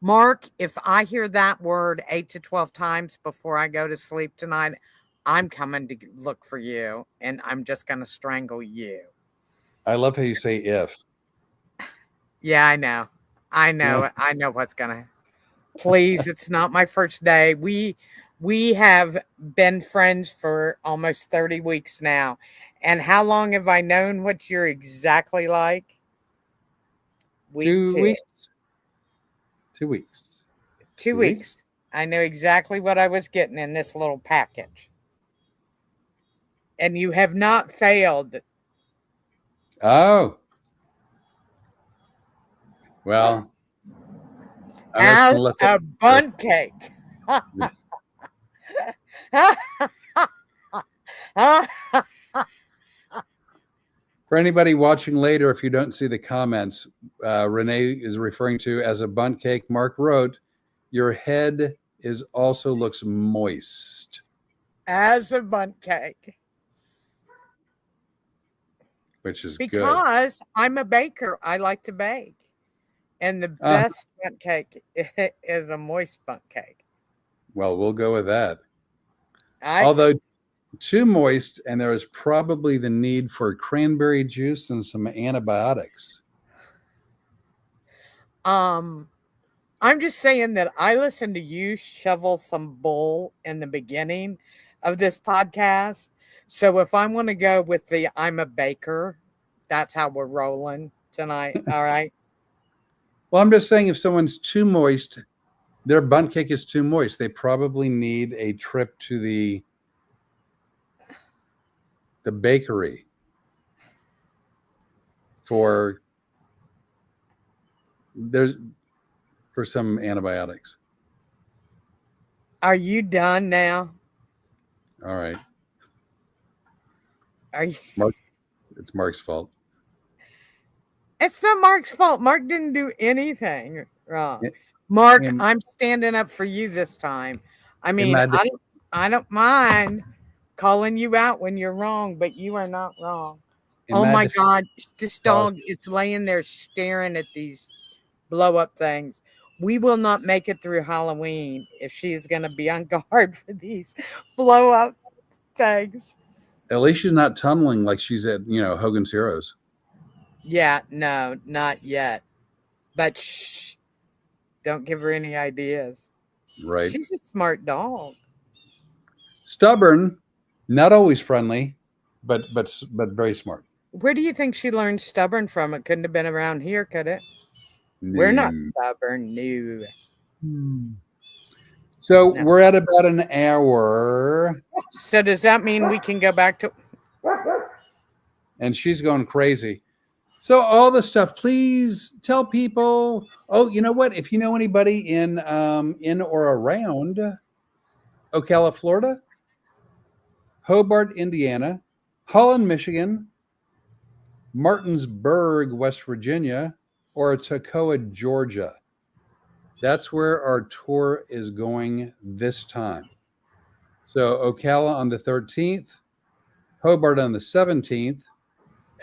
Mark, if I hear that word 8 to 12 times before I go to sleep tonight, I'm coming to look for you, and I'm just going to strangle you. I love how you say if. Yeah, I know. I know what's going to. Please, it's not my first day. We have been friends for almost 30 weeks now. And how long have I known what you're exactly like? 2 weeks. 2 weeks. 2 weeks. I knew exactly what I was getting in this little package. And you have not failed. Oh. Well. As a bundt cake. For anybody watching later, if you don't see the comments, Rene is referring to as a bundt cake. Mark wrote, your head is also looks moist, As a bundt cake. which is good. Because I'm a baker. I like to bake. And the best bundt cake is a moist bundt cake. Well, we'll go with that. I Although too moist, and there is probably the need for cranberry juice and some antibiotics. I'm just saying that I listened to you shovel some bull in the beginning of this podcast. So if I'm going to go with the I'm a baker, that's how we're rolling tonight. All right. Well, I'm just saying if someone's too moist, their bundt cake is too moist. They probably need a trip to the bakery for some antibiotics. Are you done now? All right. Are you? It's Mark's fault. It's not Mark's fault. Mark didn't do anything wrong. Mark, I'm standing up for you this time. I mean, I don't mind calling you out when you're wrong, but you are not wrong. Oh my God, this dog is laying there staring at these blow up things. We will not make it through Halloween if she is going to be on guard for these blow up things. At least she's not tunneling like she's at, Hogan's Heroes. Yeah, no, not yet. But shh, don't give her any ideas. Right. She's a smart dog. Stubborn, not always friendly, but very smart. Where do you think she learned stubborn from? It couldn't have been around here, could it? No. We're not stubborn, no. So we're at about an hour. So does that mean we can go back to... And she's going crazy. So all the stuff, please tell people. Oh, you know what? If you know anybody in or around Ocala, Florida, Hobart, Indiana, Holland, Michigan, Martinsburg, West Virginia, or Toccoa, Georgia. That's where our tour is going this time. So Ocala on the 13th, Hobart on the 17th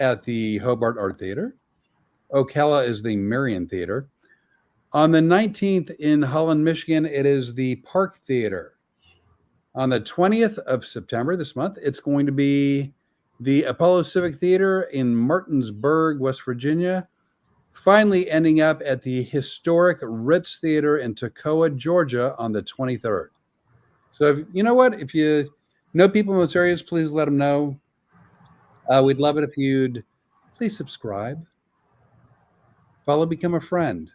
at the Hobart Art Theater. Ocala is the Marion Theater. On the 19th in Holland, Michigan, it is the Park Theater. On the 20th of September this month, it's going to be the Apollo Civic Theater in Martinsburg, West Virginia. Finally ending up at the historic Ritz Theater in Toccoa, Georgia on the 23rd. So if you know people in those areas, please let them know. We'd love it if you'd please subscribe, follow, become a friend.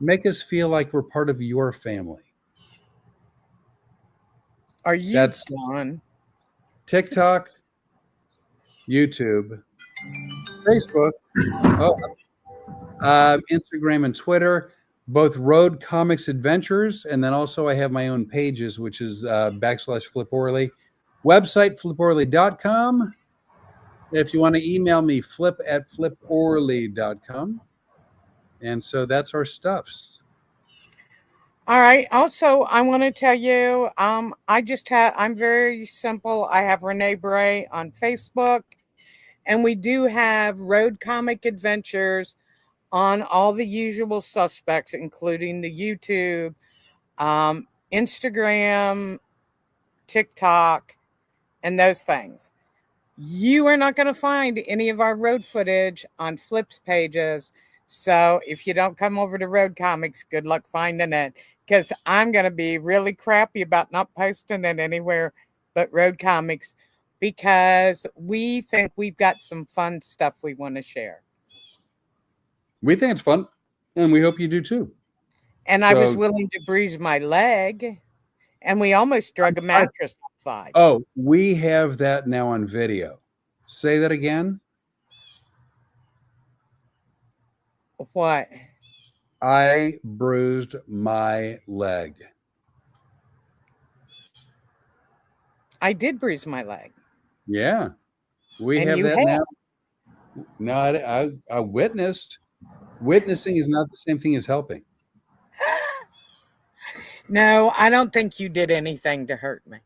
Make us feel like we're part of your family. Are you That's on TikTok, YouTube, Facebook, Instagram, and Twitter, both Road Comics Adventures, and then also I have my own pages, which is /Flip Orley. Website, fliporley.com. If you want to email me, flip@fliporley.com. And so that's our stuffs. All right. Also, I want to tell you, I'm very simple. I have Rene Bray on Facebook, and we do have Road Comic Adventures on all the usual suspects, including the YouTube, Instagram, TikTok, and those things. You are not going to find any of our road footage on Flip's pages. So if you don't come over to Road Comics, good luck finding it, because I'm going to be really crappy about not posting it anywhere but Road Comics, because we think we've got some fun stuff we want to share. We think it's fun, and we hope you do too. And I was willing to bruise my leg, and we almost drug a mattress outside. Oh, we have that now on video. Say that again. What? I bruised my leg. I did bruise my leg. Yeah. We have that now. No, I witnessed. Witnessing is not the same thing as helping. No, I don't think you did anything to hurt me.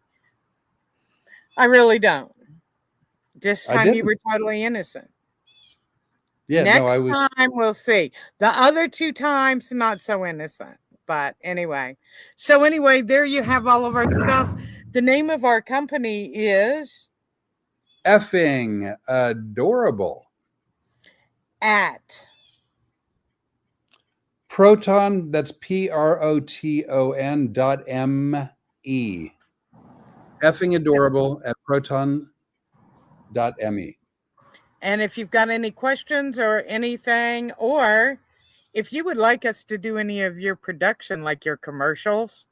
I really don't. This I time you didn't. were totally innocent. Yeah, no, I Next was. time we'll see. The other two times, not so innocent. But anyway. So anyway, there you have all of our stuff. The name of our company is Effing adorable. at Proton, that's PROTON.ME. Effing adorable at proton.me. and if you've got any questions or anything, or if you would like us to do any of your production, like your commercials,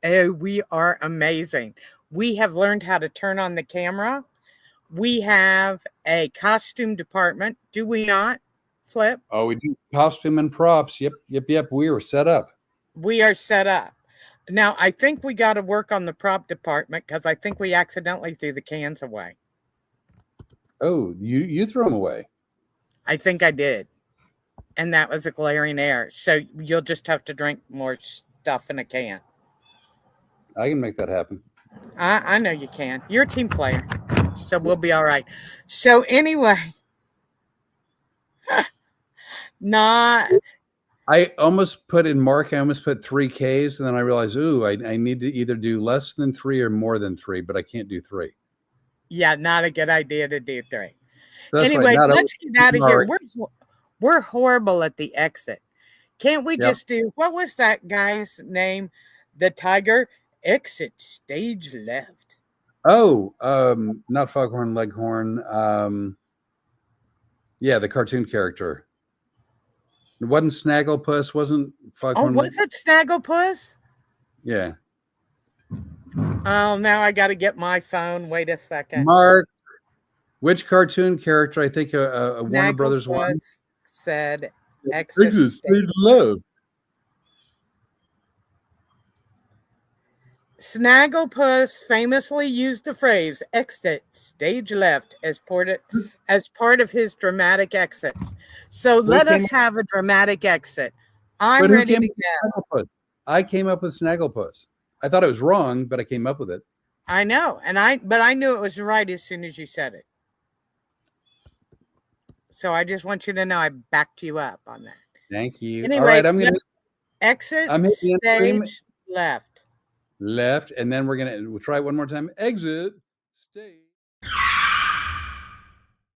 oh, we are amazing. We have learned how to turn on the camera. We have a costume department, do we not, Flip? Oh, we do costume and props. Yep. We were set up. We are set up. Now, I think we got to work on the prop department because I think we accidentally threw the cans away. Oh, you threw them away. I think I did. And that was a glaring error. So you'll just have to drink more stuff in a can. I can make that happen. I know you can. You're a team player. So we'll be all right. So anyway, not. I almost put 3 Ks, and then I realized, I need to either do less than 3 or more than 3, but I can't do 3. Yeah, not a good idea to do 3. That's Anyway, right. let's get out of here. We're horrible at the exit. Can't we just do, what was that guy's name? The Tiger? Exit stage left. Oh, not Foghorn Leghorn. Yeah, the cartoon character. It wasn't Snagglepuss, wasn't Foghorn. Oh, was it Snagglepuss? Yeah. Oh, now I got to get my phone. Wait a second. Mark, which cartoon character? I think a Warner Brothers one said exit stage left. Snagglepuss famously used the phrase "exit stage left" as part of his dramatic exits. So let us have a dramatic exit. I'm ready to go. I came up with Snagglepuss. I thought it was wrong, but I came up with it. I know, but I knew it was right as soon as you said it. So I just want you to know I backed you up on that. Thank you. Anyway, all right, I'm gonna exit stage left. Left, and then we'll try it one more time. Exit stage.